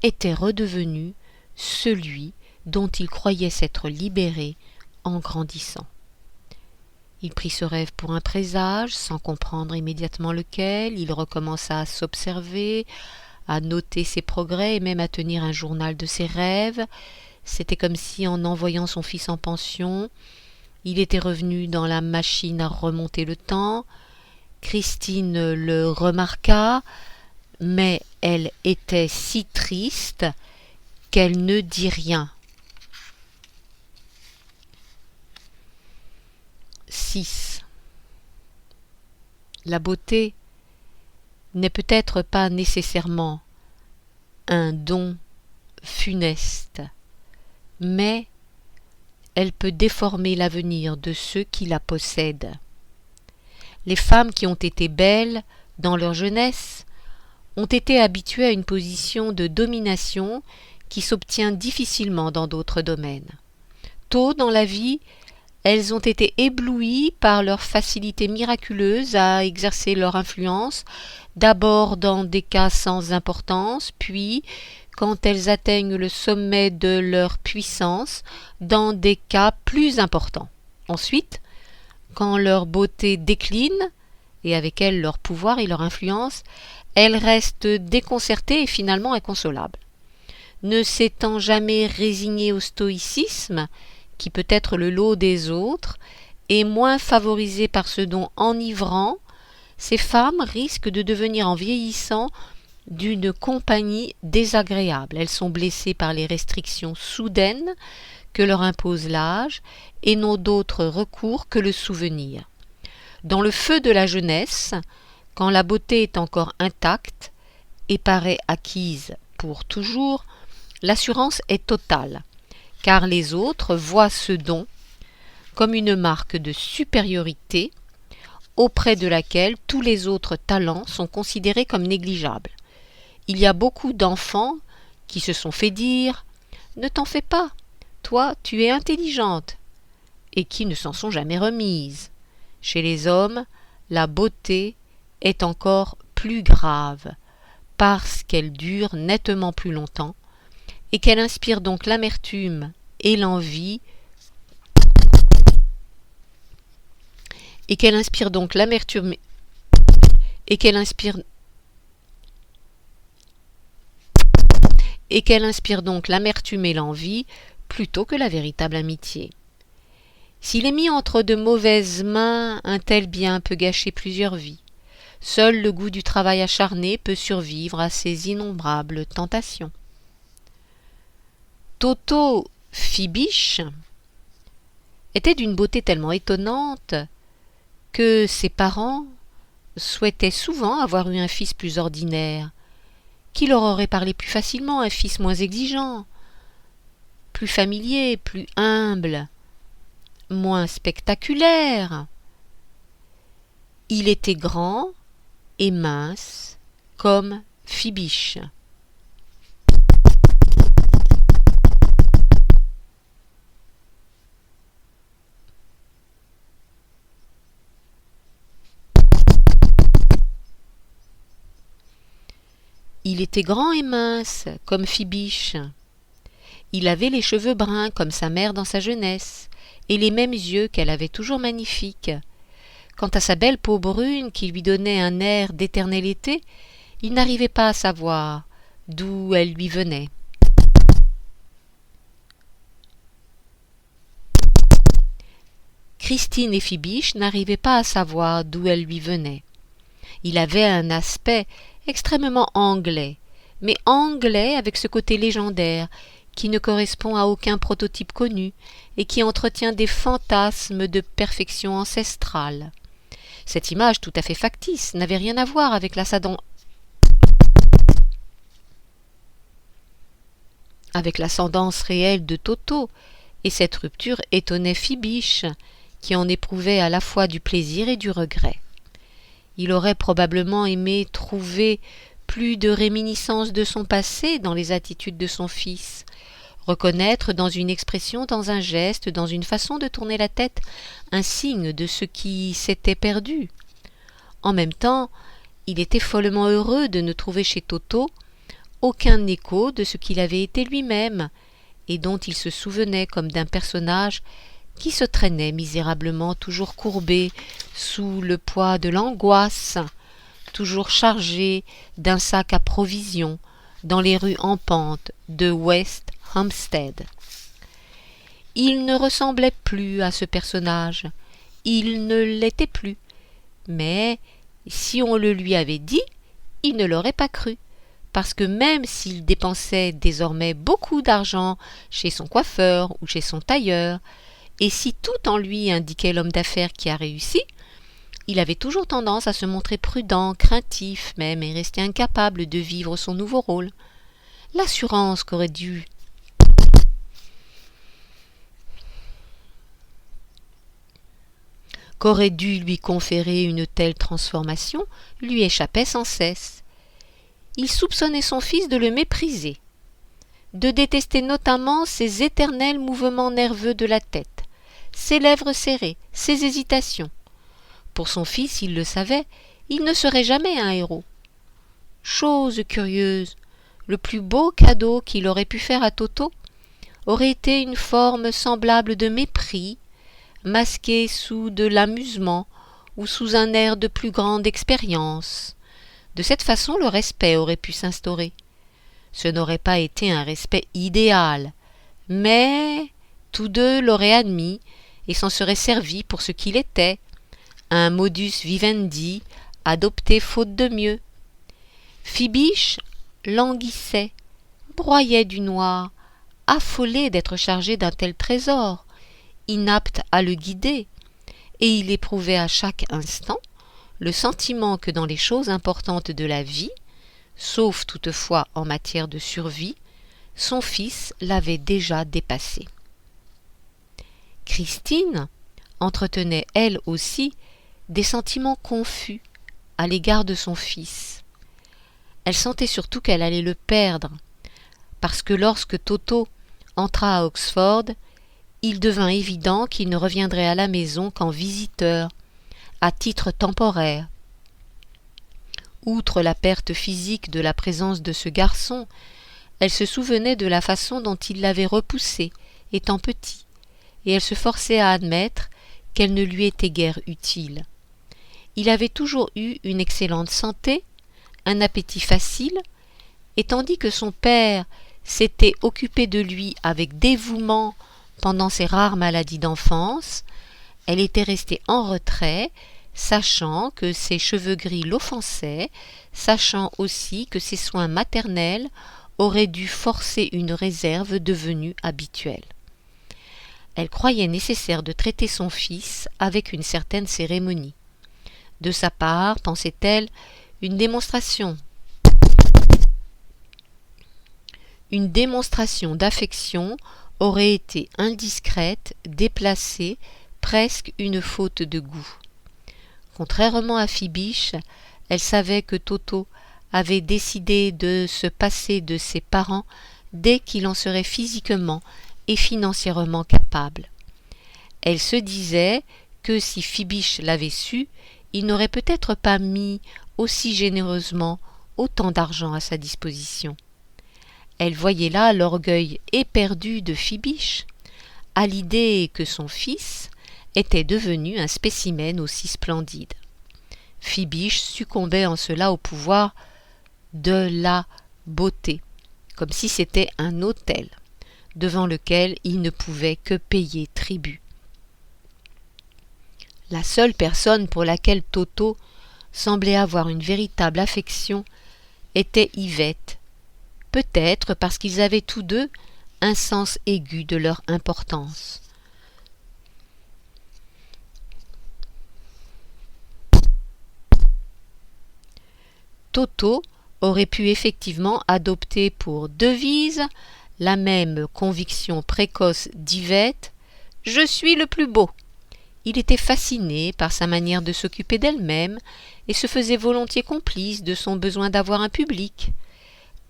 était redevenu celui dont il croyait s'être libéré en grandissant. Il prit ce rêve pour un présage, sans comprendre immédiatement lequel. Il recommença à s'observer, à noter ses progrès et même à tenir un journal de ses rêves. C'était comme si, en envoyant son fils en pension, il était revenu dans la machine à remonter le temps. Christine le remarqua, mais elle était si triste qu'elle ne dit rien. 6. La beauté n'est peut-être pas nécessairement un don funeste, mais elle peut déformer l'avenir de ceux qui la possèdent. Les femmes qui ont été belles dans leur jeunesse ont été habituées à une position de domination qui s'obtient difficilement dans d'autres domaines. Tôt dans la vie, elles ont été éblouies par leur facilité miraculeuse à exercer leur influence, d'abord dans des cas sans importance, puis, quand elles atteignent le sommet de leur puissance, dans des cas plus importants. Ensuite, quand leur beauté décline, et avec elle leur pouvoir et leur influence, elles restent déconcertées et finalement inconsolables. Ne s'étant jamais résignées au stoïcisme, qui peut être le lot des autres, et moins favorisées par ce don enivrant, ces femmes risquent de devenir en vieillissant d'une compagnie désagréable. Elles sont blessées par les restrictions soudaines que leur impose l'âge et n'ont d'autre recours que le souvenir. Dans le feu de la jeunesse, quand la beauté est encore intacte et paraît acquise pour toujours, l'assurance est totale, car les autres voient ce don comme une marque de supériorité auprès de laquelle tous les autres talents sont considérés comme négligeables. Il y a beaucoup d'enfants qui se sont fait dire « Ne t'en fais pas, toi tu es intelligente » et qui ne s'en sont jamais remises. Chez les hommes, la beauté est encore plus grave, parce qu'elle dure nettement plus longtemps, et qu'elle inspire donc l'amertume et l'envie, et qu'elle inspire donc l'amertume et qu'elle inspire donc l'amertume et l'envie plutôt que la véritable amitié. S'il est mis entre de mauvaises mains, un tel bien peut gâcher plusieurs vies. Seul le goût du travail acharné peut survivre à ces innombrables tentations. Toto Fibiche était d'une beauté tellement étonnante que ses parents souhaitaient souvent avoir eu un fils plus ordinaire, qui leur aurait parlé plus facilement, un fils moins exigeant, plus familier, plus humble, moins spectaculaire. Il était grand et mince comme Fibiche. Il était grand et mince comme Fibiche. Il avait les cheveux bruns comme sa mère dans sa jeunesse, et les mêmes yeux qu'elle avait toujours magnifiques. Quant à sa belle peau brune qui lui donnait un air d'éternel été, il n'arrivait pas à savoir d'où elle lui venait. Christine et Fibiche n'arrivaient pas à savoir d'où elle lui venait. Il avait un aspect extrêmement anglais, mais anglais avec ce côté légendaire qui ne correspond à aucun prototype connu et qui entretient des fantasmes de perfection ancestrale. Cette image tout à fait factice n'avait rien à voir avec l'ascendance réelle de Toto, et cette rupture étonnait Fibiche, qui en éprouvait à la fois du plaisir et du regret. Il aurait probablement aimé trouver plus de réminiscences de son passé dans les attitudes de son fils, reconnaître dans une expression, dans un geste, dans une façon de tourner la tête, un signe de ce qui s'était perdu. En même temps, il était follement heureux de ne trouver chez Toto aucun écho de ce qu'il avait été lui-même, et dont il se souvenait comme d'un personnage qui se traînait misérablement, toujours courbé sous le poids de l'angoisse, toujours chargé d'un sac à provisions dans les rues en pente de West Hampstead. Il ne ressemblait plus à ce personnage, il ne l'était plus, mais si on le lui avait dit, il ne l'aurait pas cru, parce que même s'il dépensait désormais beaucoup d'argent chez son coiffeur ou chez son tailleur, et si tout en lui indiquait l'homme d'affaires qui a réussi, il avait toujours tendance à se montrer prudent, craintif même, et rester incapable de vivre son nouveau rôle. L'assurance qu'aurait dû lui conférer une telle transformation lui échappait sans cesse. Il soupçonnait son fils de le mépriser, de détester notamment ses éternels mouvements nerveux de la tête, ses lèvres serrées, ses hésitations. Pour son fils, il le savait, il ne serait jamais un héros. Chose curieuse, le plus beau cadeau qu'il aurait pu faire à Toto aurait été une forme semblable de mépris, masquée sous de l'amusement ou sous un air de plus grande expérience. De cette façon, le respect aurait pu s'instaurer. Ce n'aurait pas été un respect idéal, mais tous deux l'auraient admis et s'en seraient servis pour ce qu'il était, un modus vivendi adopté faute de mieux. Fibiche languissait, broyait du noir, affolé d'être chargé d'un tel trésor, inapte à le guider, et il éprouvait à chaque instant le sentiment que dans les choses importantes de la vie, sauf toutefois en matière de survie, son fils l'avait déjà dépassé. Christine entretenait elle aussi des sentiments confus à l'égard de son fils. Elle sentait surtout qu'elle allait le perdre, parce que lorsque Toto entra à Oxford, il devint évident qu'il ne reviendrait à la maison qu'en visiteur, à titre temporaire. Outre la perte physique de la présence de ce garçon, elle se souvenait de la façon dont il l'avait repoussée, étant petit, et elle se forçait à admettre qu'elle ne lui était guère utile. Il avait toujours eu une excellente santé, un appétit facile, et tandis que son père s'était occupé de lui avec dévouement pendant ses rares maladies d'enfance, elle était restée en retrait, sachant que ses cheveux gris l'offensaient, sachant aussi que ses soins maternels auraient dû forcer une réserve devenue habituelle. Elle croyait nécessaire de traiter son fils avec une certaine cérémonie. De sa part, pensait-elle, une démonstration d'affection aurait été indiscrète, déplacée, presque une faute de goût. Contrairement à Fibiche, elle savait que Toto avait décidé de se passer de ses parents dès qu'il en serait physiquement et financièrement capable. Elle se disait que si Fibiche l'avait su, il n'aurait peut-être pas mis aussi généreusement autant d'argent à sa disposition. Elle voyait là l'orgueil éperdu de Fibiche, à l'idée que son fils était devenu un spécimen aussi splendide. Fibiche succombait en cela au pouvoir de la beauté, comme si c'était un autel, devant lequel il ne pouvait que payer tribut. La seule personne pour laquelle Toto semblait avoir une véritable affection était Yvette, peut-être parce qu'ils avaient tous deux un sens aigu de leur importance. Toto aurait pu effectivement adopter pour devise la même conviction précoce d'Yvette « Je suis le plus beau », Il était fasciné par sa manière de s'occuper d'elle-même et se faisait volontiers complice de son besoin d'avoir un public,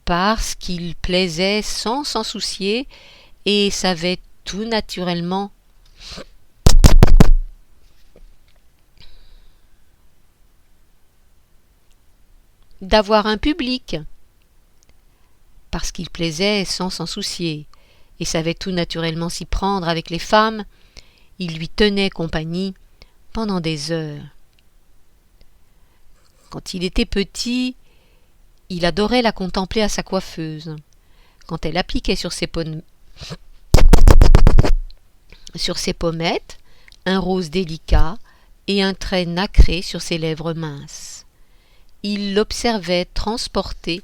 parce qu'il plaisait sans s'en soucier et savait tout naturellement d'avoir un public, parce qu'il plaisait sans s'en soucier et savait tout naturellement s'y prendre avec les femmes. Il lui tenait compagnie pendant des heures. Quand il était petit, il adorait la contempler à sa coiffeuse, quand elle appliquait sur ses pommettes un rose délicat et un trait nacré sur ses lèvres minces. Il l'observait transporté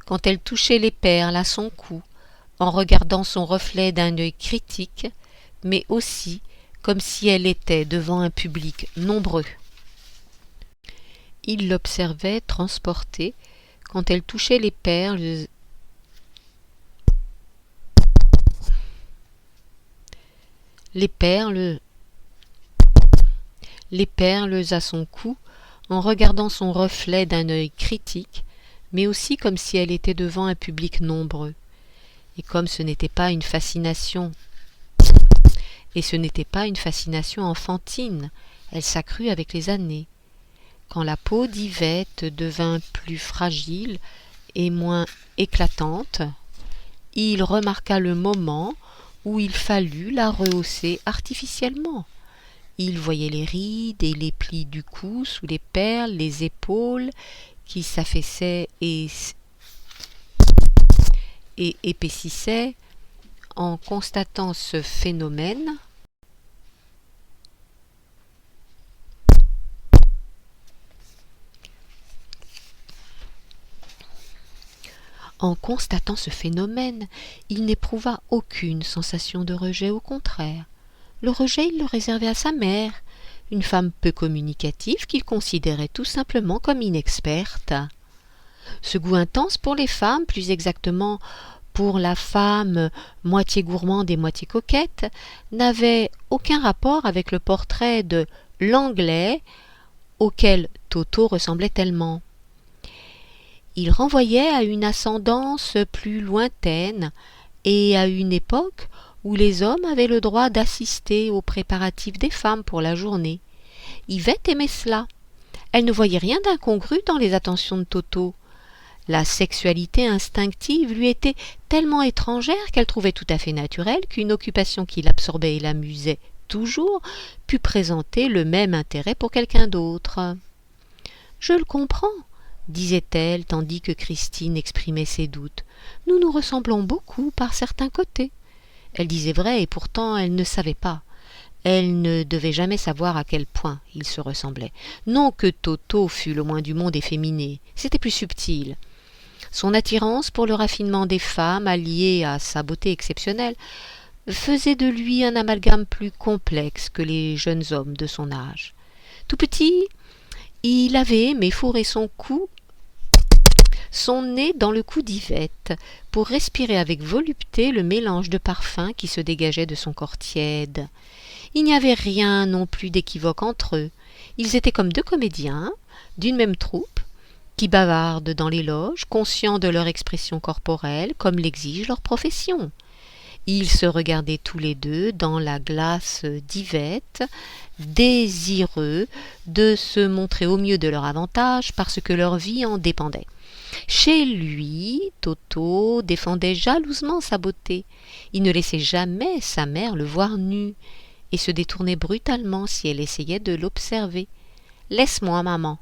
quand elle touchait les perles à son cou, en regardant son reflet d'un œil critique, mais aussi comme si elle était devant un public nombreux. Il l'observait transporté quand elle touchait les perles à son cou, en regardant son reflet d'un œil critique, mais aussi comme si elle était devant un public nombreux. Et comme ce n'était pas une fascination, enfantine, elle s'accrut avec les années. Quand la peau d'Yvette devint plus fragile et moins éclatante, il remarqua le moment où il fallut la rehausser artificiellement. Il voyait les rides et les plis du cou sous les perles, les épaules qui s'affaissaient et épaississaient. En constatant ce phénomène, il n'éprouva aucune sensation de rejet, au contraire. Le rejet, il le réservait à sa mère, une femme peu communicative qu'il considérait tout simplement comme inexperte. Ce goût intense pour les femmes, plus exactement pour la femme moitié gourmande et moitié coquette, n'avait aucun rapport avec le portrait de l'Anglais auquel Toto ressemblait tellement. Il renvoyait à une ascendance plus lointaine et à une époque où les hommes avaient le droit d'assister aux préparatifs des femmes pour la journée. Yvette aimait cela. Elle ne voyait rien d'incongru dans les attentions de Toto. La sexualité instinctive lui était tellement étrangère qu'elle trouvait tout à fait naturel qu'une occupation qui l'absorbait et l'amusait toujours pût présenter le même intérêt pour quelqu'un d'autre. « Je le comprends, » disait-elle tandis que Christine exprimait ses doutes. « Nous nous ressemblons beaucoup par certains côtés. » Elle disait vrai et pourtant elle ne savait pas. Elle ne devait jamais savoir à quel point ils se ressemblaient. Non que Toto fût le moins du monde efféminé, c'était plus subtil. Son attirance pour le raffinement des femmes, alliée à sa beauté exceptionnelle, faisait de lui un amalgame plus complexe que les jeunes hommes de son âge. Tout petit, il avait aimé fourrer son nez dans le cou d'Yvette, pour respirer avec volupté le mélange de parfums qui se dégageait de son corps tiède. Il n'y avait rien non plus d'équivoque entre eux. Ils étaient comme deux comédiens, d'une même troupe, qui bavardent dans les loges, conscients de leur expression corporelle, comme l'exige leur profession. Ils se regardaient tous les deux dans la glace d'Yvette, désireux de se montrer au mieux de leur avantage parce que leur vie en dépendait. Chez lui, Toto défendait jalousement sa beauté. Il ne laissait jamais sa mère le voir nu et se détournait brutalement si elle essayait de l'observer. « Laisse-moi, maman »,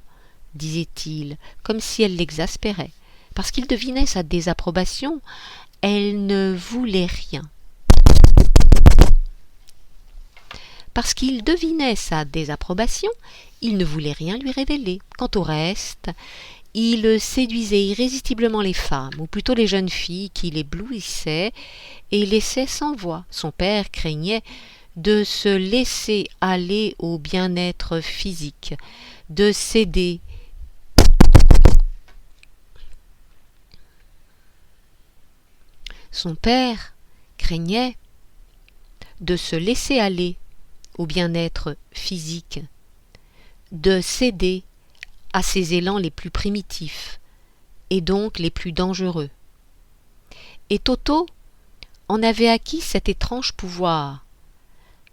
disait-il, comme si elle l'exaspérait. Parce qu'il devinait sa désapprobation, elle ne voulait rien. Parce qu'il devinait sa désapprobation, il ne voulait rien lui révéler. Quant au reste, il séduisait irrésistiblement les femmes, ou plutôt les jeunes filles qui l'éblouissaient et laissaient sans voix. Son père craignait de se laisser aller au bien-être physique, de céder au bien-être physique, de céder à ses élans les plus primitifs, et donc les plus dangereux. Et Toto en avait acquis cet étrange pouvoir.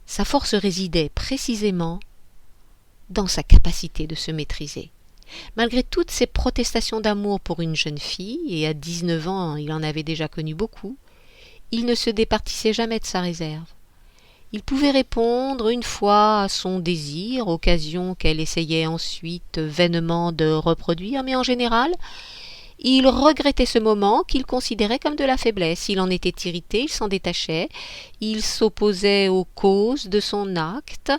Sa force résidait précisément dans sa capacité de se maîtriser. Malgré toutes ses protestations d'amour pour une jeune fille, et à 19 ans il en avait déjà connu beaucoup, il ne se départissait jamais de sa réserve. Il pouvait répondre une fois à son désir, occasion qu'elle essayait ensuite vainement de reproduire, mais en général, il regrettait ce moment qu'il considérait comme de la faiblesse. Il en était irrité, il s'en détachait, il s'opposait aux causes de son acte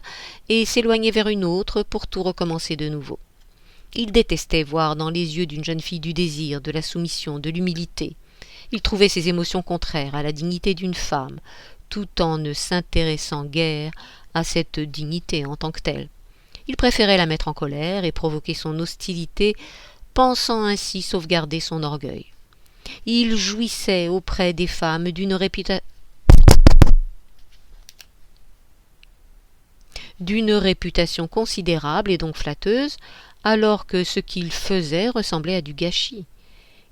et s'éloignait vers une autre pour tout recommencer de nouveau. Il détestait voir dans les yeux d'une jeune fille du désir, de la soumission, de l'humilité. Il trouvait ces émotions contraires à la dignité d'une femme, tout en ne s'intéressant guère à cette dignité en tant que telle. Il préférait la mettre en colère et provoquer son hostilité, pensant ainsi sauvegarder son orgueil. Il jouissait auprès des femmes d'une réputation considérable et donc flatteuse, alors que ce qu'il faisait ressemblait à du gâchis.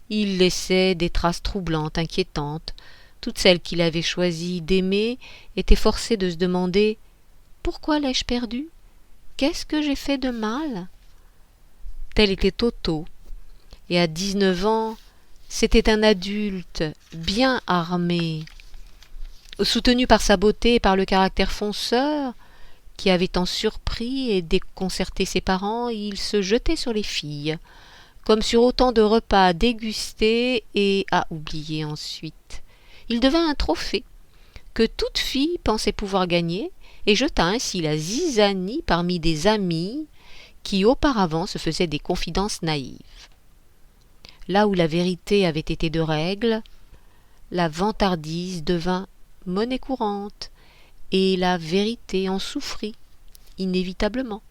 Il laissait des traces troublantes, inquiétantes. Toutes celles qu'il avait choisi d'aimer étaient forcées de se demander « Pourquoi l'ai-je perdu ? Qu'est-ce que j'ai fait de mal ?» Tel était Toto, et à 19 ans, c'était un adulte bien armé, soutenu par sa beauté et par le caractère fonceur, qui avait tant surpris et déconcerté ses parents. Il se jetait sur les filles, comme sur autant de repas à déguster et à oublier ensuite. Il devint un trophée que toute fille pensait pouvoir gagner et jeta ainsi la zizanie parmi des amis qui auparavant se faisaient des confidences naïves. Là où la vérité avait été de règle, la vantardise devint monnaie courante et la vérité en souffrit inévitablement.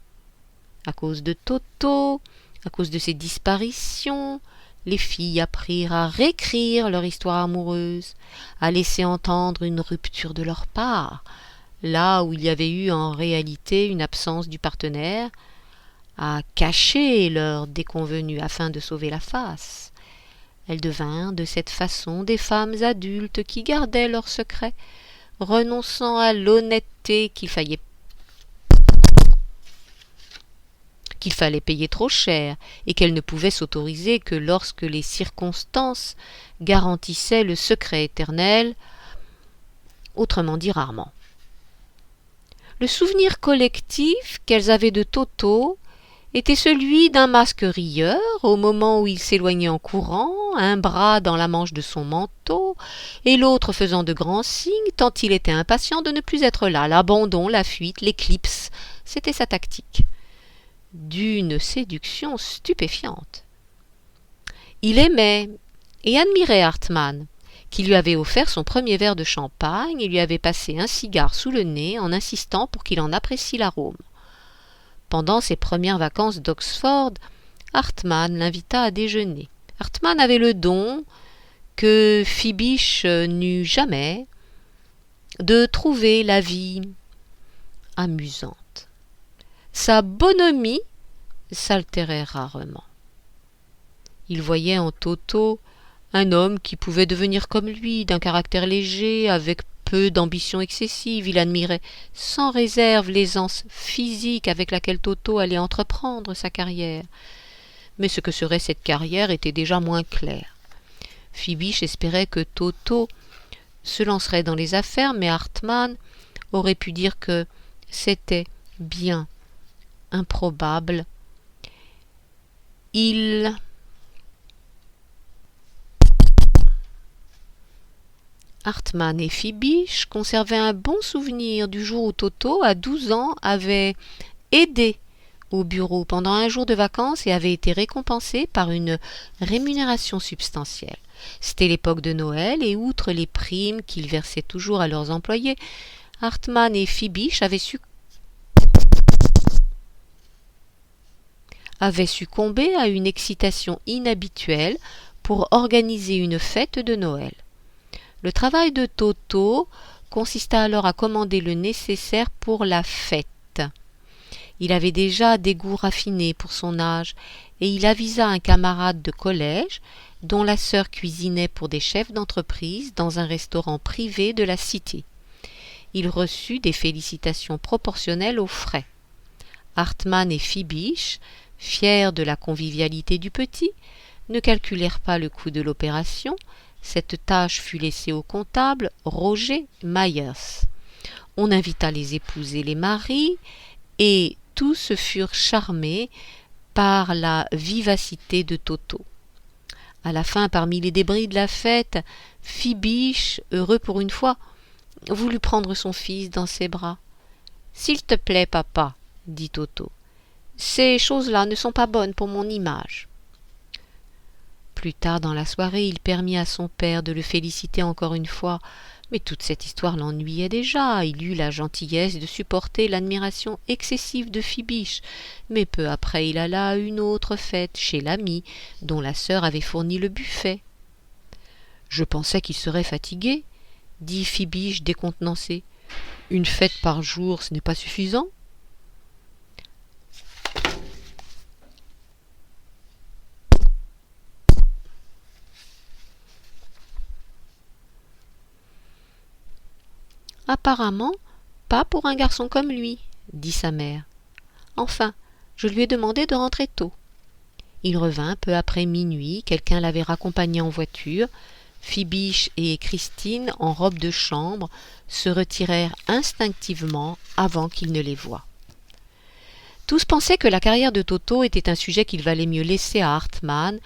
À cause de Toto, à cause de ses disparitions, les filles apprirent à réécrire leur histoire amoureuse, à laisser entendre une rupture de leur part, là où il y avait eu en réalité une absence du partenaire, à cacher leur déconvenue afin de sauver la face. Elles devinrent de cette façon des femmes adultes qui gardaient leurs secrets, renonçant à l'honnêteté qu'il fallait payer trop cher et qu'elles ne pouvaient s'autoriser que lorsque les circonstances garantissaient le secret éternel, autrement dit rarement. Le souvenir collectif qu'elles avaient de Toto était celui d'un masque rieur au moment où il s'éloignait en courant, un bras dans la manche de son manteau et l'autre faisant de grands signes tant il était impatient de ne plus être là. L'abandon, la fuite, l'éclipse, c'était sa tactique. D'une séduction stupéfiante. Il aimait et admirait Hartmann, qui lui avait offert son premier verre de champagne et lui avait passé un cigare sous le nez en insistant pour qu'il en apprécie l'arôme. Pendant ses premières vacances d'Oxford, Hartmann l'invita à déjeuner. Hartmann avait le don, que Fibiche n'eut jamais, de trouver la vie amusante. Sa bonhomie s'altérait rarement. Il voyait en Toto un homme qui pouvait devenir comme lui, d'un caractère léger, avec peu d'ambition excessive. Il admirait sans réserve l'aisance physique avec laquelle Toto allait entreprendre sa carrière. Mais ce que serait cette carrière était déjà moins clair. Fibiche espérait que Toto se lancerait dans les affaires, mais Hartmann aurait pu dire que c'était bien improbable. Hartmann et Fibiche conservaient un bon souvenir du jour où Toto, à 12 ans, avait aidé au bureau pendant un jour de vacances et avait été récompensé par une rémunération substantielle. C'était l'époque de Noël et outre les primes qu'ils versaient toujours à leurs employés, Hartmann et Fibiche avaient succombé à une excitation inhabituelle pour organiser une fête de Noël. Le travail de Toto consista alors à commander le nécessaire pour la fête. Il avait déjà des goûts raffinés pour son âge, et il avisa un camarade de collège dont la sœur cuisinait pour des chefs d'entreprise dans un restaurant privé de la cité. Il reçut des félicitations proportionnelles aux frais. Hartmann et Fibiche, fiers de la convivialité du petit, ne calculèrent pas le coût de l'opération. Cette tâche fut laissée au comptable Roger Myers. On invita les épouses et les maris, et tous furent charmés par la vivacité de Toto. À la fin, parmi les débris de la fête, Fibiche, heureux pour une fois, voulut prendre son fils dans ses bras. « S'il te plaît, papa, » dit Toto, « ces choses-là ne sont pas bonnes pour mon image. » Plus tard dans la soirée, il permit à son père de le féliciter encore une fois, mais toute cette histoire l'ennuyait déjà. Il eut la gentillesse de supporter l'admiration excessive de Fibiche, mais peu après il alla à une autre fête, chez l'ami, dont la sœur avait fourni le buffet. « Je pensais qu'il serait fatigué, » dit Fibiche décontenancé. « Une fête par jour, ce n'est pas suffisant ?» « Apparemment, pas pour un garçon comme lui, » dit sa mère. « Enfin, je lui ai demandé de rentrer tôt. » Il revint peu après minuit, quelqu'un l'avait raccompagné en voiture. Fibiche et Christine, en robe de chambre, se retirèrent instinctivement avant qu'il ne les voie. Tous pensaient que la carrière de Toto était un sujet qu'il valait mieux laisser à Hartmann,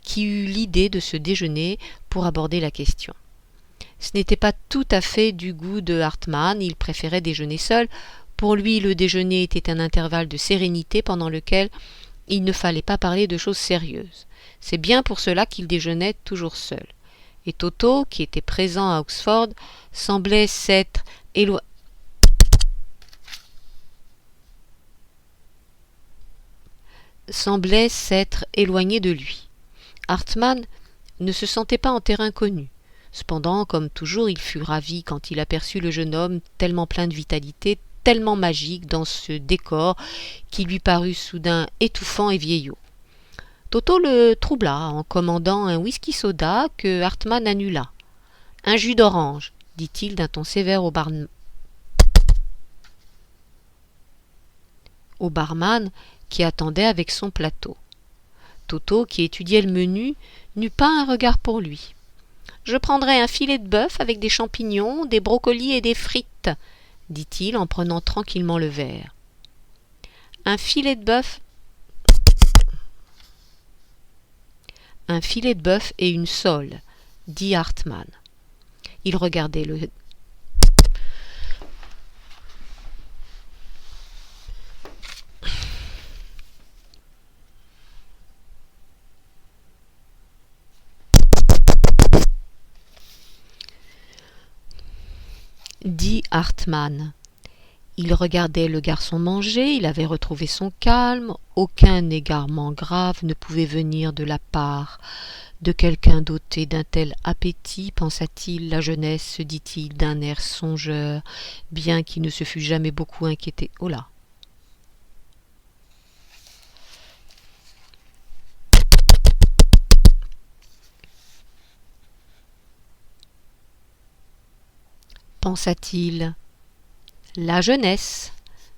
qui eut l'idée de ce déjeuner pour aborder la question. Ce n'était pas tout à fait du goût de Hartmann, il préférait déjeuner seul. Pour lui, le déjeuner était un intervalle de sérénité pendant lequel il ne fallait pas parler de choses sérieuses. C'est bien pour cela qu'il déjeunait toujours seul. Et Toto, qui était présent à Oxford, semblait s'être éloigné de lui. Hartmann ne se sentait pas en terrain connu. Cependant, comme toujours, il fut ravi quand il aperçut le jeune homme tellement plein de vitalité, tellement magique dans ce décor qui lui parut soudain étouffant et vieillot. Toto le troubla en commandant un whisky-soda que Hartmann annula. « Un jus d'orange » dit-il d'un ton sévère au barman qui attendait avec son plateau. Toto, qui étudiait le menu, n'eut pas un regard pour lui. « Je prendrai un filet de bœuf avec des champignons, des brocolis et des frites, » dit-il en prenant tranquillement le verre. « Un filet de bœuf et une sole, » dit Hartmann. Il regardait le Il regardait le garçon manger, il avait retrouvé son calme, aucun égarement grave ne pouvait venir de la part de quelqu'un doté d'un tel appétit, pensa-t-il. La jeunesse, se dit-il d'un air songeur, bien qu'il ne se fût jamais beaucoup inquiété. Oh là! Pensa-t-il. La jeunesse,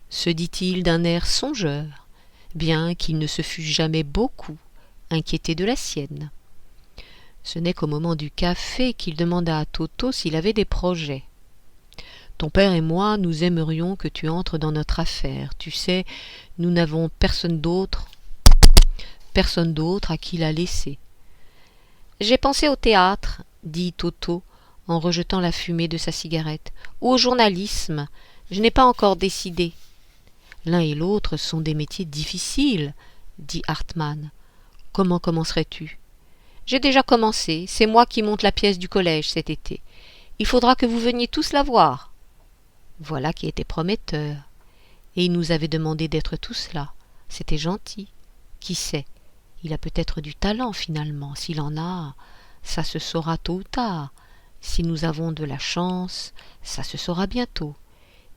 se dit-il d'un air songeur, bien qu'il ne se fût jamais beaucoup inquiété de la sienne. Ce n'est qu'au moment du café qu'il demanda à Toto s'il avait des projets. « Ton père et moi, nous aimerions que tu entres dans notre affaire. Tu sais, nous n'avons personne d'autre à qui la laisser. »« J'ai pensé au théâtre, » dit Toto, en rejetant la fumée de sa cigarette, « ou au journalisme. Je n'ai pas encore décidé. »« L'un et l'autre sont des métiers difficiles, » dit Hartmann. « Comment commencerais-tu ? » J'ai déjà commencé, c'est moi qui monte la pièce du collège cet été. Il faudra que vous veniez tous la voir. Voilà qui était prometteur. Et il nous avait demandé d'être tous là. C'était gentil. Qui sait, il a peut-être du talent finalement. S'il en a, ça se saura tôt ou tard. Si nous avons de la chance, ça se saura bientôt.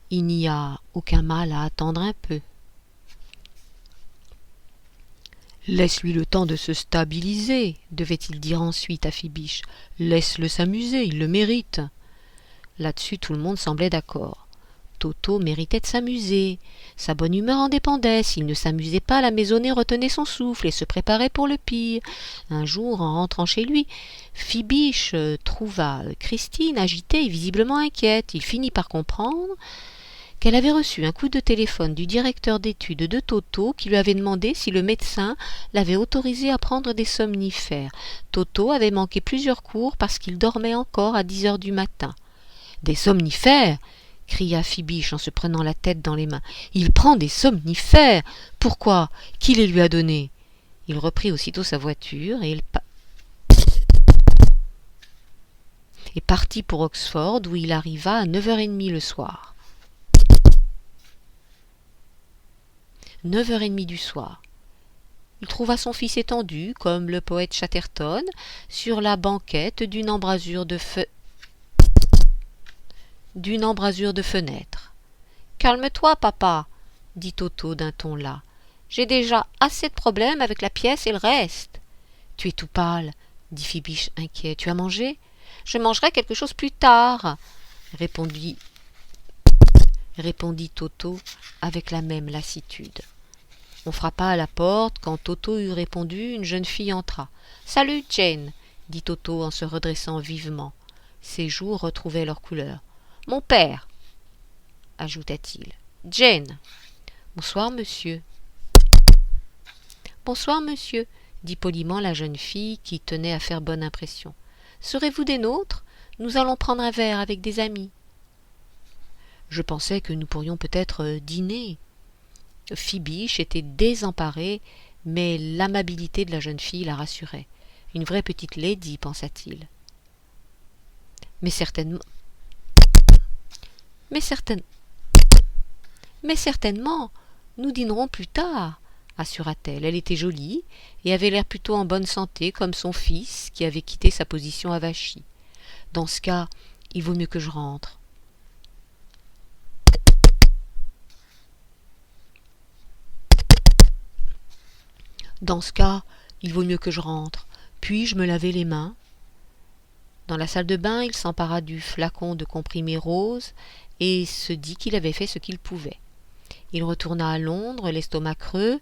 Il n'y a aucun mal à attendre un peu. Laisse-lui le temps de se stabiliser, devait-il dire ensuite à Fibiche. Laisse-le s'amuser, il le mérite. Là-dessus, tout le monde semblait d'accord. Toto méritait de s'amuser. Sa bonne humeur en dépendait. S'il ne s'amusait pas, la maisonnée retenait son souffle et se préparait pour le pire. Un jour, en rentrant chez lui, Fibiche trouva Christine agitée et visiblement inquiète. Il finit par comprendre qu'elle avait reçu un coup de téléphone du directeur d'études de Toto qui lui avait demandé si le médecin l'avait autorisé à prendre des somnifères. Toto avait manqué plusieurs cours parce qu'il dormait encore à 10 heures du matin. « Des somnifères !» cria Fibiche en se prenant la tête dans les mains. « Il prend des somnifères ! Pourquoi ? Qui les lui a donnés ?» Il reprit aussitôt sa voiture et partit pour Oxford où il arriva à 9h30 le soir. 9h30 du soir. Il trouva son fils étendu, comme le poète Chatterton, sur la banquette d'une embrasure de fenêtre. « Calme-toi, papa, dit Toto d'un ton las. J'ai déjà assez de problèmes avec la pièce et le reste. Tu es tout pâle, dit Fibiche inquiet. Tu as mangé ? Je mangerai quelque chose plus tard, répondit Toto avec la même lassitude. On frappa à la porte. Quand Toto eut répondu, une jeune fille entra. « Salut, Jane !» dit Toto en se redressant vivement. Ses joues retrouvaient leur couleur. « Mon père !» ajouta-t-il. « Jane !»« Bonsoir, monsieur. »« Bonsoir, monsieur !» dit poliment la jeune fille qui tenait à faire bonne impression. « Serez-vous des nôtres ? Nous allons prendre un verre avec des amis. »« Je pensais que nous pourrions peut-être dîner. » Fibiche était désemparé, mais l'amabilité de la jeune fille la rassurait. Une vraie petite lady, pensa-t-il. Mais certainement, nous dînerons plus tard, assura-t-elle. Elle était jolie et avait l'air plutôt en bonne santé, comme son fils qui avait quitté sa position avachie. Dans ce cas, il vaut mieux que je rentre. Puis-je me laver les mains ? Dans la salle de bain, il s'empara du flacon de comprimé rose et se dit qu'il avait fait ce qu'il pouvait. Il retourna à Londres, l'estomac creux.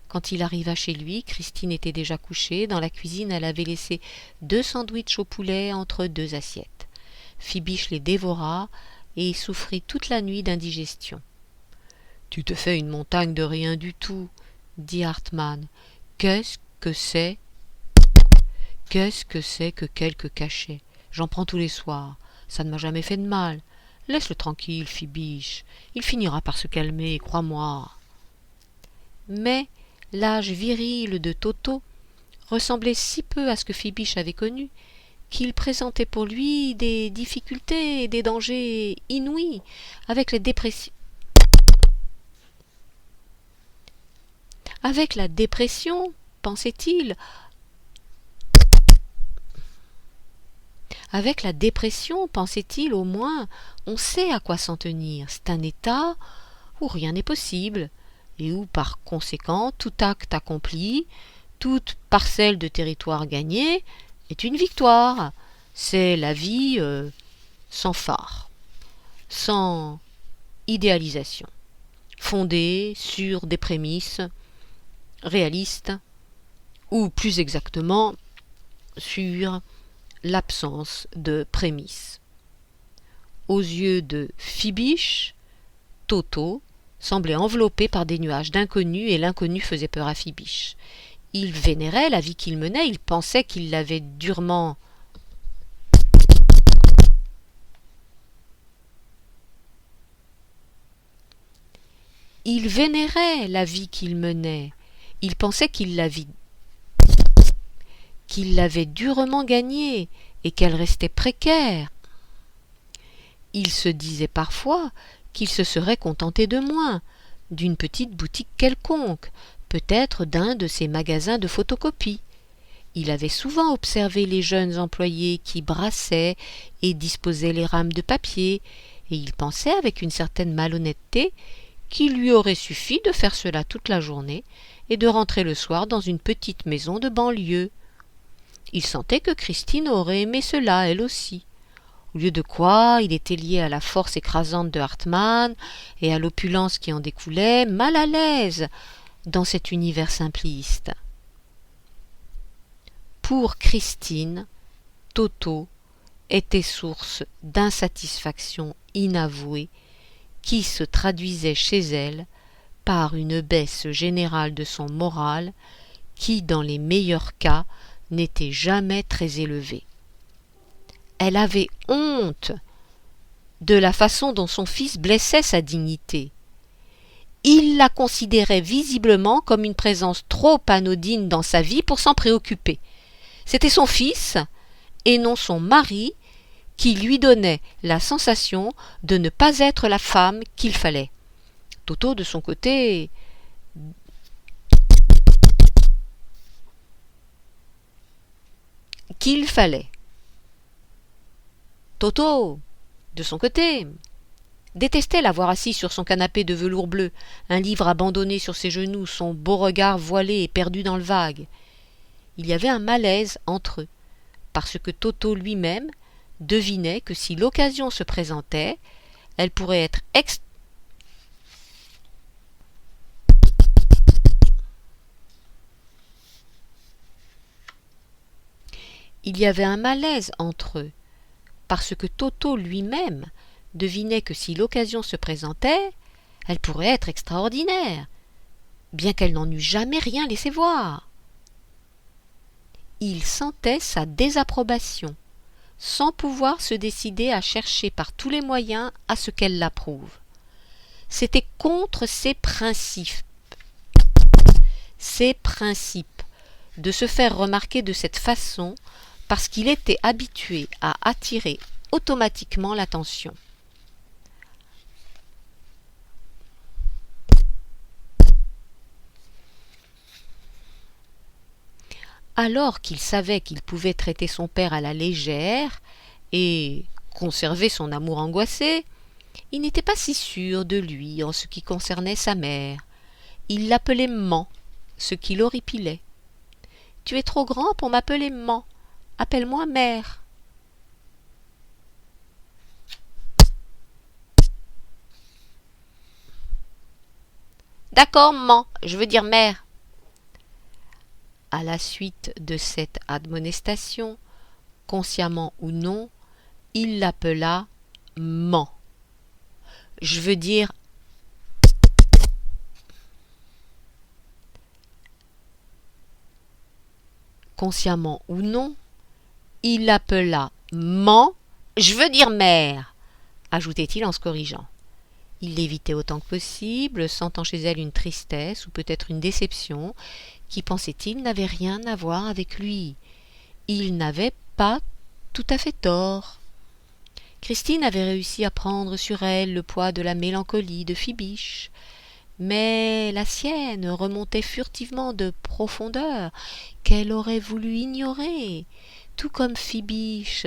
Quand il arriva chez lui, Christine était déjà couchée. Dans la cuisine, elle avait laissé 2 sandwichs au poulet entre 2 assiettes. Fibiche les dévora et souffrit toute la nuit d'indigestion. « Tu te fais une montagne de rien du tout, » dit Hartmann. « Qu'est-ce que c'est que quelques cachets ? J'en prends tous les soirs. Ça ne m'a jamais fait de mal. Laisse-le tranquille, Fibiche. Il finira par se calmer, crois-moi. » Mais l'âge viril de Toto ressemblait si peu à ce que Fibiche avait connu qu'il présentait pour lui des difficultés et des dangers inouïs, avec la dépression, pensait-il. Avec la dépression, pensait-il, au moins, on sait à quoi s'en tenir. C'est un état où rien n'est possible, et où, par conséquent, tout acte accompli, toute parcelle de territoire gagnée, est une victoire. C'est la vie sans phare, sans idéalisation, fondée sur des prémices réalistes, ou plus exactement, sur l'absence de prémices. Aux yeux de Fibiche, Toto semblait enveloppé par des nuages d'inconnu, et l'inconnu faisait peur à Fibiche. Il vénérait la vie qu'il menait, il pensait qu'il l'avait durement il pensait qu'il l'avait durement gagnée et qu'elle restait précaire. Il se disait parfois qu'il se serait contenté de moins, d'une petite boutique quelconque, peut-être d'un de ces magasins de photocopie. Il avait souvent observé les jeunes employés qui brassaient et disposaient les rames de papier, et il pensait avec une certaine malhonnêteté qu'il lui aurait suffi de faire cela toute la journée et de rentrer le soir dans une petite maison de banlieue. Il sentait que Christine aurait aimé cela, elle aussi. Au lieu de quoi, il était lié à la force écrasante de Hartmann et à l'opulence qui en découlait, mal à l'aise dans cet univers simpliste. Pour Christine, Toto était source d'insatisfaction inavouée qui se traduisait chez elle par une baisse générale de son moral qui, dans les meilleurs cas, n'était jamais très élevée. Elle avait honte de la façon dont son fils blessait sa dignité. Il la considérait visiblement comme une présence trop anodine dans sa vie pour s'en préoccuper. C'était son fils, et non son mari, qui lui donnait la sensation de ne pas être la femme qu'il fallait. Toto, de son côté, Toto, de son côté, détestait la voir assise sur son canapé de velours bleu, un livre abandonné sur ses genoux, son beau regard voilé et perdu dans le vague. Il y avait un malaise entre eux, parce que Toto lui-même devinait que si l'occasion se présentait, elle pourrait être Il y avait un malaise entre eux, parce que Toto lui-même devinait que si l'occasion se présentait, elle pourrait être extraordinaire, bien qu'elle n'en eût jamais rien laissé voir. Il sentait sa désapprobation, sans pouvoir se décider à chercher par tous les moyens à ce qu'elle l'approuve. C'était contre ses principes de se faire remarquer de cette façon parce qu'il était habitué à attirer automatiquement l'attention. Alors qu'il savait qu'il pouvait traiter son père à la légère et conserver son amour angoissé, il n'était pas si sûr de lui en ce qui concernait sa mère. Il l'appelait maman, ce qui l'horripilait. « Tu es trop grand pour m'appeler maman. Appelle-moi mère. » « D'accord, maman, je veux dire mère. » À la suite de cette admonestation, consciemment ou non, il l'appela man. Je veux dire consciemment ou non, il l'appela man, je veux dire mère, ajoutait-il en se corrigeant. Il l'évitait autant que possible, sentant chez elle une tristesse ou peut-être une déception qui, pensait-il, n'avait rien à voir avec lui. Il n'avait pas tout à fait tort. Christine avait réussi à prendre sur elle le poids de la mélancolie de Fibiche, mais la sienne remontait furtivement de profondeurs qu'elle aurait voulu ignorer, tout comme Fibiche,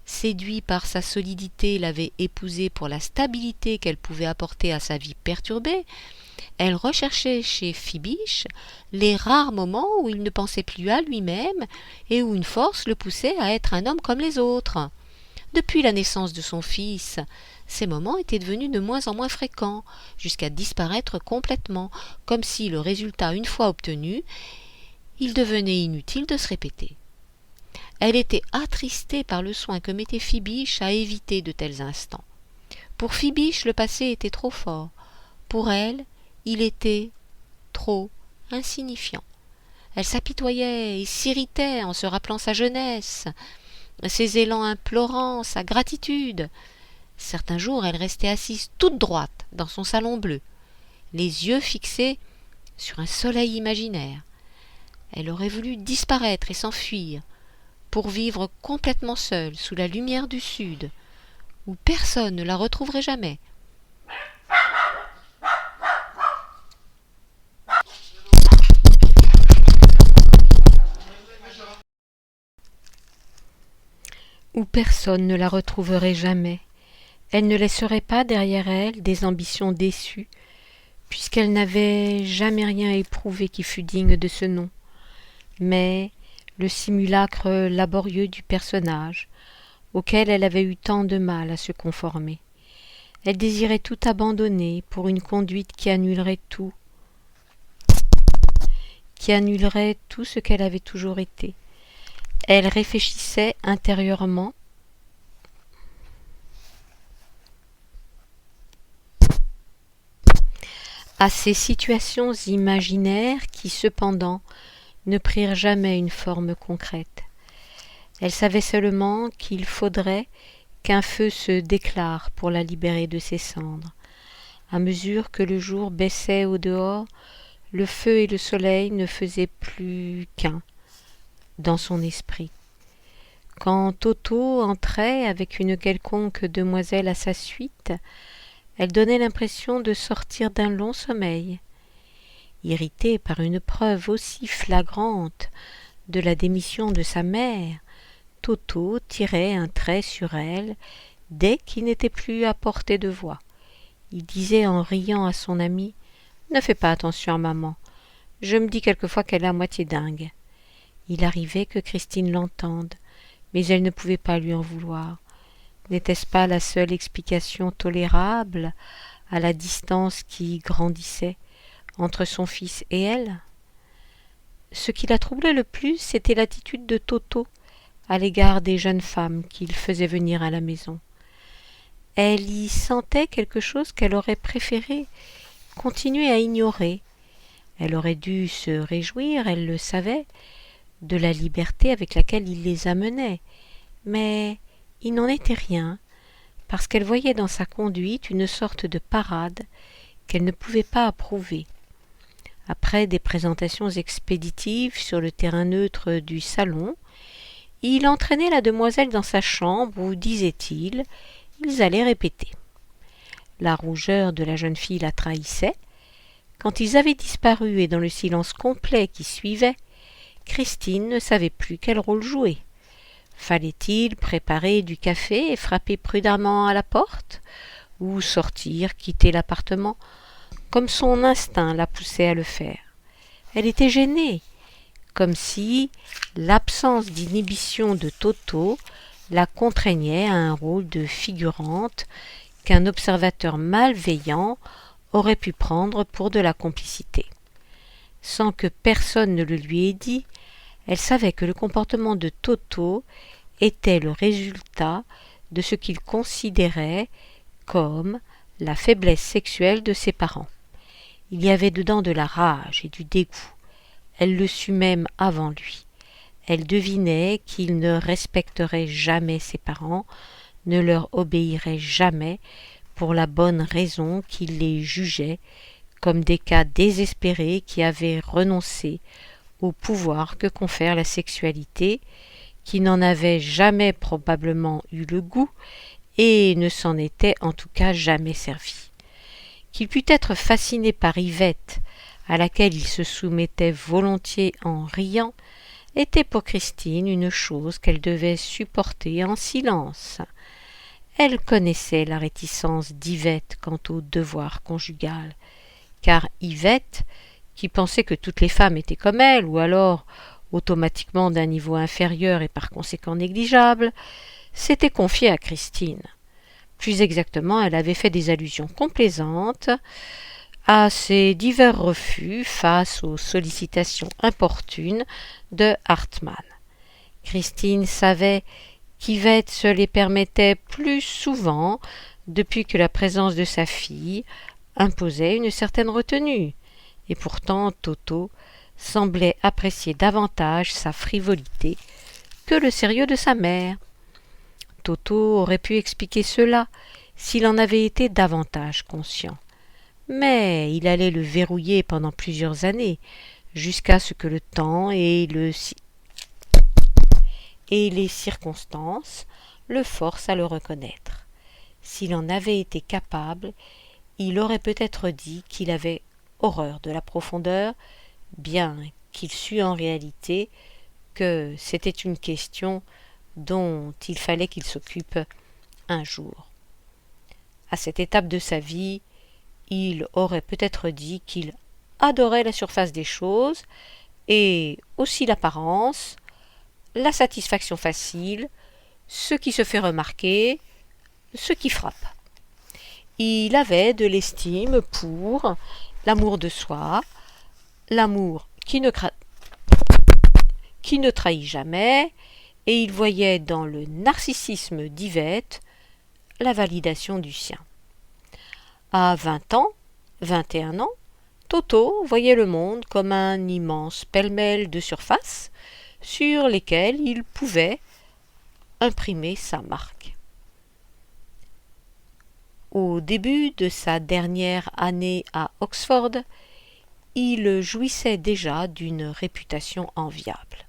séduit par sa solidité, l'avait épousée pour la stabilité qu'elle pouvait apporter à sa vie perturbée. Elle recherchait chez Fibiche les rares moments où il ne pensait plus à lui-même et où une force le poussait à être un homme comme les autres. Depuis la naissance de son fils, ces moments étaient devenus de moins en moins fréquents, jusqu'à disparaître complètement, comme si le résultat une fois obtenu, il devenait inutile de se répéter. Elle était attristée par le soin que mettait Fibiche à éviter de tels instants. Pour Fibiche, le passé était trop fort. Pour elle, il était trop insignifiant. Elle s'apitoyait et s'irritait en se rappelant sa jeunesse, ses élans implorants, sa gratitude. Certains jours, elle restait assise toute droite dans son salon bleu, les yeux fixés sur un soleil imaginaire. Elle aurait voulu disparaître et s'enfuir, pour vivre complètement seule sous la lumière du sud, où personne ne la retrouverait jamais. où personne ne la retrouverait jamais. Elle ne laisserait pas derrière elle des ambitions déçues, puisqu'elle n'avait jamais rien éprouvé qui fût digne de ce nom, mais le simulacre laborieux du personnage, auquel elle avait eu tant de mal à se conformer. Elle désirait tout abandonner pour une conduite qui annulerait tout ce qu'elle avait toujours été. Elle réfléchissait intérieurement à ces situations imaginaires qui, cependant, ne prirent jamais une forme concrète. Elle savait seulement qu'il faudrait qu'un feu se déclare pour la libérer de ses cendres. À mesure que le jour baissait au dehors, le feu et le soleil ne faisaient plus qu'un dans son esprit. Quand Toto entrait avec une quelconque demoiselle à sa suite, elle donnait l'impression de sortir d'un long sommeil. Irritée par une preuve aussi flagrante de la démission de sa mère, Toto tirait un trait sur elle dès qu'il n'était plus à portée de voix. Il disait en riant à son ami « Ne fais pas attention à maman, je me dis quelquefois qu'elle est à moitié dingue. » Il arrivait que Christine l'entende, mais elle ne pouvait pas lui en vouloir. N'était-ce pas la seule explication tolérable à la distance qui grandissait entre son fils et elle? Ce qui la troublait le plus, c'était l'attitude de Toto à l'égard des jeunes femmes qu'il faisait venir à la maison. Elle y sentait quelque chose qu'elle aurait préféré continuer à ignorer. Elle aurait dû se réjouir, elle le savait, de la liberté avec laquelle il les amenait, mais il n'en était rien, parce qu'elle voyait dans sa conduite une sorte de parade qu'elle ne pouvait pas approuver. Après des présentations expéditives sur le terrain neutre du salon, il entraînait la demoiselle dans sa chambre où, disait-il, ils allaient répéter. La rougeur de la jeune fille la trahissait. Quand ils avaient disparu et dans le silence complet qui suivait, Christine ne savait plus quel rôle jouer. Fallait-il préparer du café et frapper prudemment à la porte, ou sortir, quitter l'appartement, comme son instinct la poussait à le faire? Elle était gênée, comme si l'absence d'inhibition de Toto la contraignait à un rôle de figurante qu'un observateur malveillant aurait pu prendre pour de la complicité. Sans que personne ne le lui ait dit, elle savait que le comportement de Toto était le résultat de ce qu'il considérait comme la faiblesse sexuelle de ses parents. Il y avait dedans de la rage et du dégoût. Elle le sut même avant lui. Elle devinait qu'il ne respecterait jamais ses parents, ne leur obéirait jamais, pour la bonne raison qu'il les jugeait comme des cas désespérés qui avaient renoncé au pouvoir que confère la sexualité, qui n'en avaient jamais probablement eu le goût et ne s'en étaient en tout cas jamais servis. Qu'il pût être fasciné par Yvette, à laquelle il se soumettait volontiers en riant, était pour Christine une chose qu'elle devait supporter en silence. Elle connaissait la réticence d'Yvette quant au devoir conjugal, car Yvette, qui pensait que toutes les femmes étaient comme elle, ou alors automatiquement d'un niveau inférieur et par conséquent négligeable, s'était confiée à Christine. Plus exactement, elle avait fait des allusions complaisantes à ses divers refus face aux sollicitations importunes de Hartmann. Christine savait qu'Yvette se les permettait plus souvent depuis que la présence de sa fille imposait une certaine retenue, et pourtant Toto semblait apprécier davantage sa frivolité que le sérieux de sa mère. Toto aurait pu expliquer cela s'il en avait été davantage conscient, mais il allait le verrouiller pendant plusieurs années, jusqu'à ce que le temps et les circonstances le forcent à le reconnaître. S'il en avait été capable, il aurait peut-être dit qu'il avait horreur de la profondeur, bien qu'il sût en réalité que c'était une question dont il fallait qu'il s'occupe un jour. À cette étape de sa vie, il aurait peut-être dit qu'il adorait la surface des choses et aussi l'apparence, la satisfaction facile, ce qui se fait remarquer, ce qui frappe. Il avait de l'estime pour l'amour de soi, l'amour qui ne trahit jamais, et il voyait dans le narcissisme d'Yvette la validation du sien. À 20 ans, 21 ans, Toto voyait le monde comme un immense pêle-mêle de surfaces sur lesquelles il pouvait imprimer sa marque. Au début de sa dernière année à Oxford, il jouissait déjà d'une réputation enviable.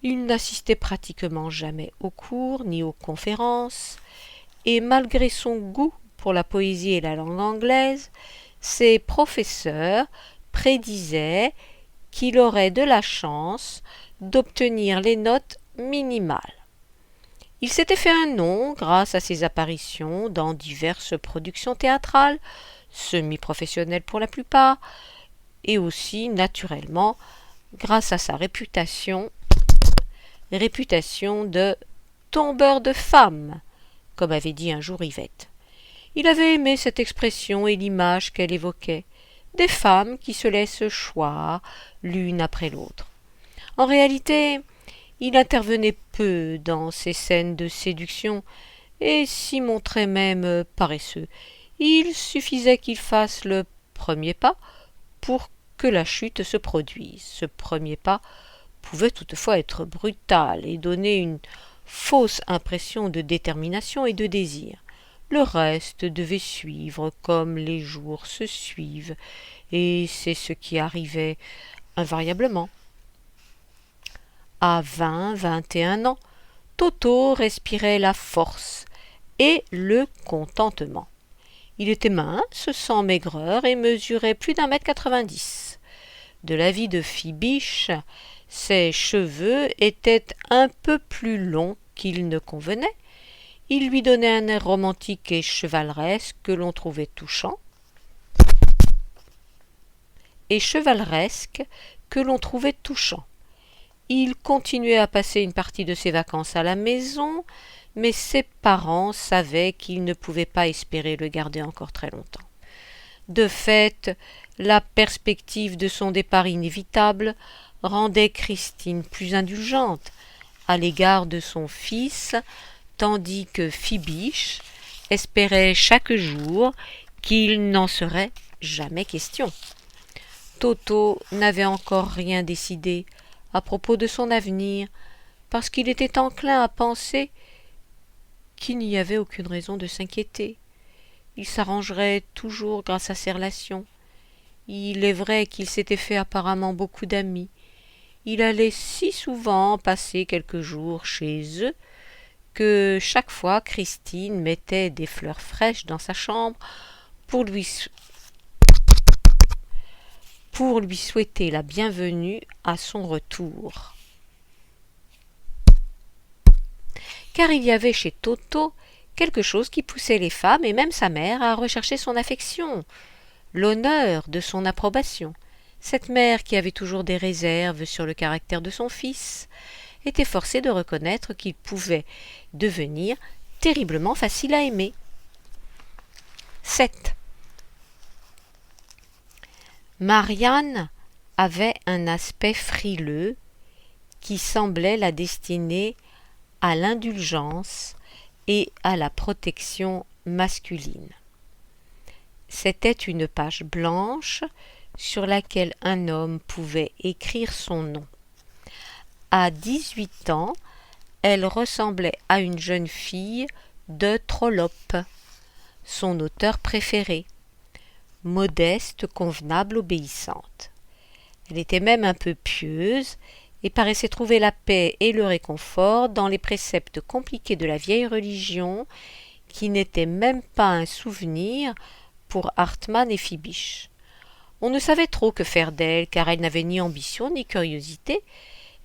Il n'assistait pratiquement jamais aux cours ni aux conférences, et malgré son goût pour la poésie et la langue anglaise, ses professeurs prédisaient qu'il aurait de la chance d'obtenir les notes minimales. Il s'était fait un nom grâce à ses apparitions dans diverses productions théâtrales, semi-professionnelles pour la plupart, et aussi, naturellement, grâce à sa réputation de tombeur de femmes, comme avait dit un jour Yvette. Il avait aimé cette expression et l'image qu'elle évoquait, des femmes qui se laissent choir l'une après l'autre. En réalité, il intervenait peu dans ces scènes de séduction et s'y montrait même paresseux. Il suffisait qu'il fasse le premier pas pour que la chute se produise. Ce premier pas pouvait toutefois être brutal et donner une fausse impression de détermination et de désir. Le reste devait suivre comme les jours se suivent, et c'est ce qui arrivait invariablement. À 21 ans, Toto respirait la force et le contentement. Il était mince, sans maigreur, et mesurait plus d'1,90 m. De l'avis de Fibiche, ses cheveux étaient un peu plus longs qu'il ne convenait. Il lui donnait un air romantique et chevaleresque que l'on trouvait touchant. Il continuait à passer une partie de ses vacances à la maison, mais ses parents savaient qu'ils ne pouvaient pas espérer le garder encore très longtemps. De fait, la perspective de son départ inévitable rendait Christine plus indulgente à l'égard de son fils, tandis que Fibiche espérait chaque jour qu'il n'en serait jamais question. Toto n'avait encore rien décidé à propos de son avenir, parce qu'il était enclin à penser qu'il n'y avait aucune raison de s'inquiéter. Il s'arrangerait toujours grâce à ses relations. Il est vrai qu'il s'était fait apparemment beaucoup d'amis. Il allait si souvent passer quelques jours chez eux que chaque fois Christine mettait des fleurs fraîches dans sa chambre pour lui souhaiter la bienvenue à son retour. Car il y avait chez Toto quelque chose qui poussait les femmes et même sa mère à rechercher son affection, l'honneur de son approbation. Cette mère, qui avait toujours des réserves sur le caractère de son fils, était forcée de reconnaître qu'il pouvait devenir terriblement facile à aimer. 7. Marianne avait un aspect frileux qui semblait la destiner à l'indulgence et à la protection masculine. C'était une page blanche sur laquelle un homme pouvait écrire son nom. À 18 ans, elle ressemblait à une jeune fille de Trollope, son auteur préféré, modeste, convenable, obéissante. Elle était même un peu pieuse et paraissait trouver la paix et le réconfort dans les préceptes compliqués de la vieille religion, qui n'était même pas un souvenir pour Hartmann et Fibiche. On ne savait trop que faire d'elle, car elle n'avait ni ambition ni curiosité,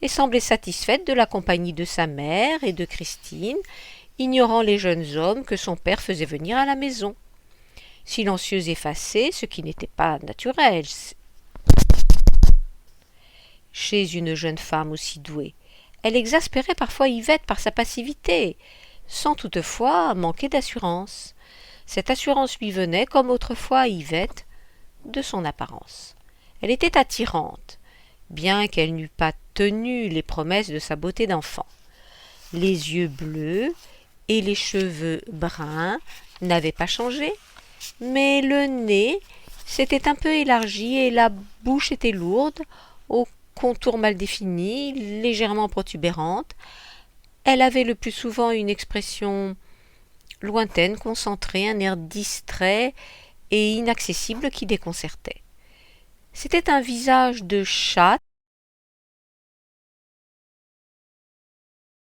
et semblait satisfaite de la compagnie de sa mère et de Christine, ignorant les jeunes hommes que son père faisait venir à la maison. Silencieuse, effacée, ce qui n'était pas naturel chez une jeune femme aussi douée. Elle exaspérait parfois Yvette par sa passivité, sans toutefois manquer d'assurance. Cette assurance lui venait, comme autrefois à Yvette, de son apparence. Elle était attirante, bien qu'elle n'eût pas tenu les promesses de sa beauté d'enfant. Les yeux bleus et les cheveux bruns n'avaient pas changé, mais le nez s'était un peu élargi et la bouche était lourde, au contour mal défini, légèrement protubérante. Elle avait le plus souvent une expression lointaine, concentrée, un air distrait et inaccessible qui déconcertait. C'était un visage de chatte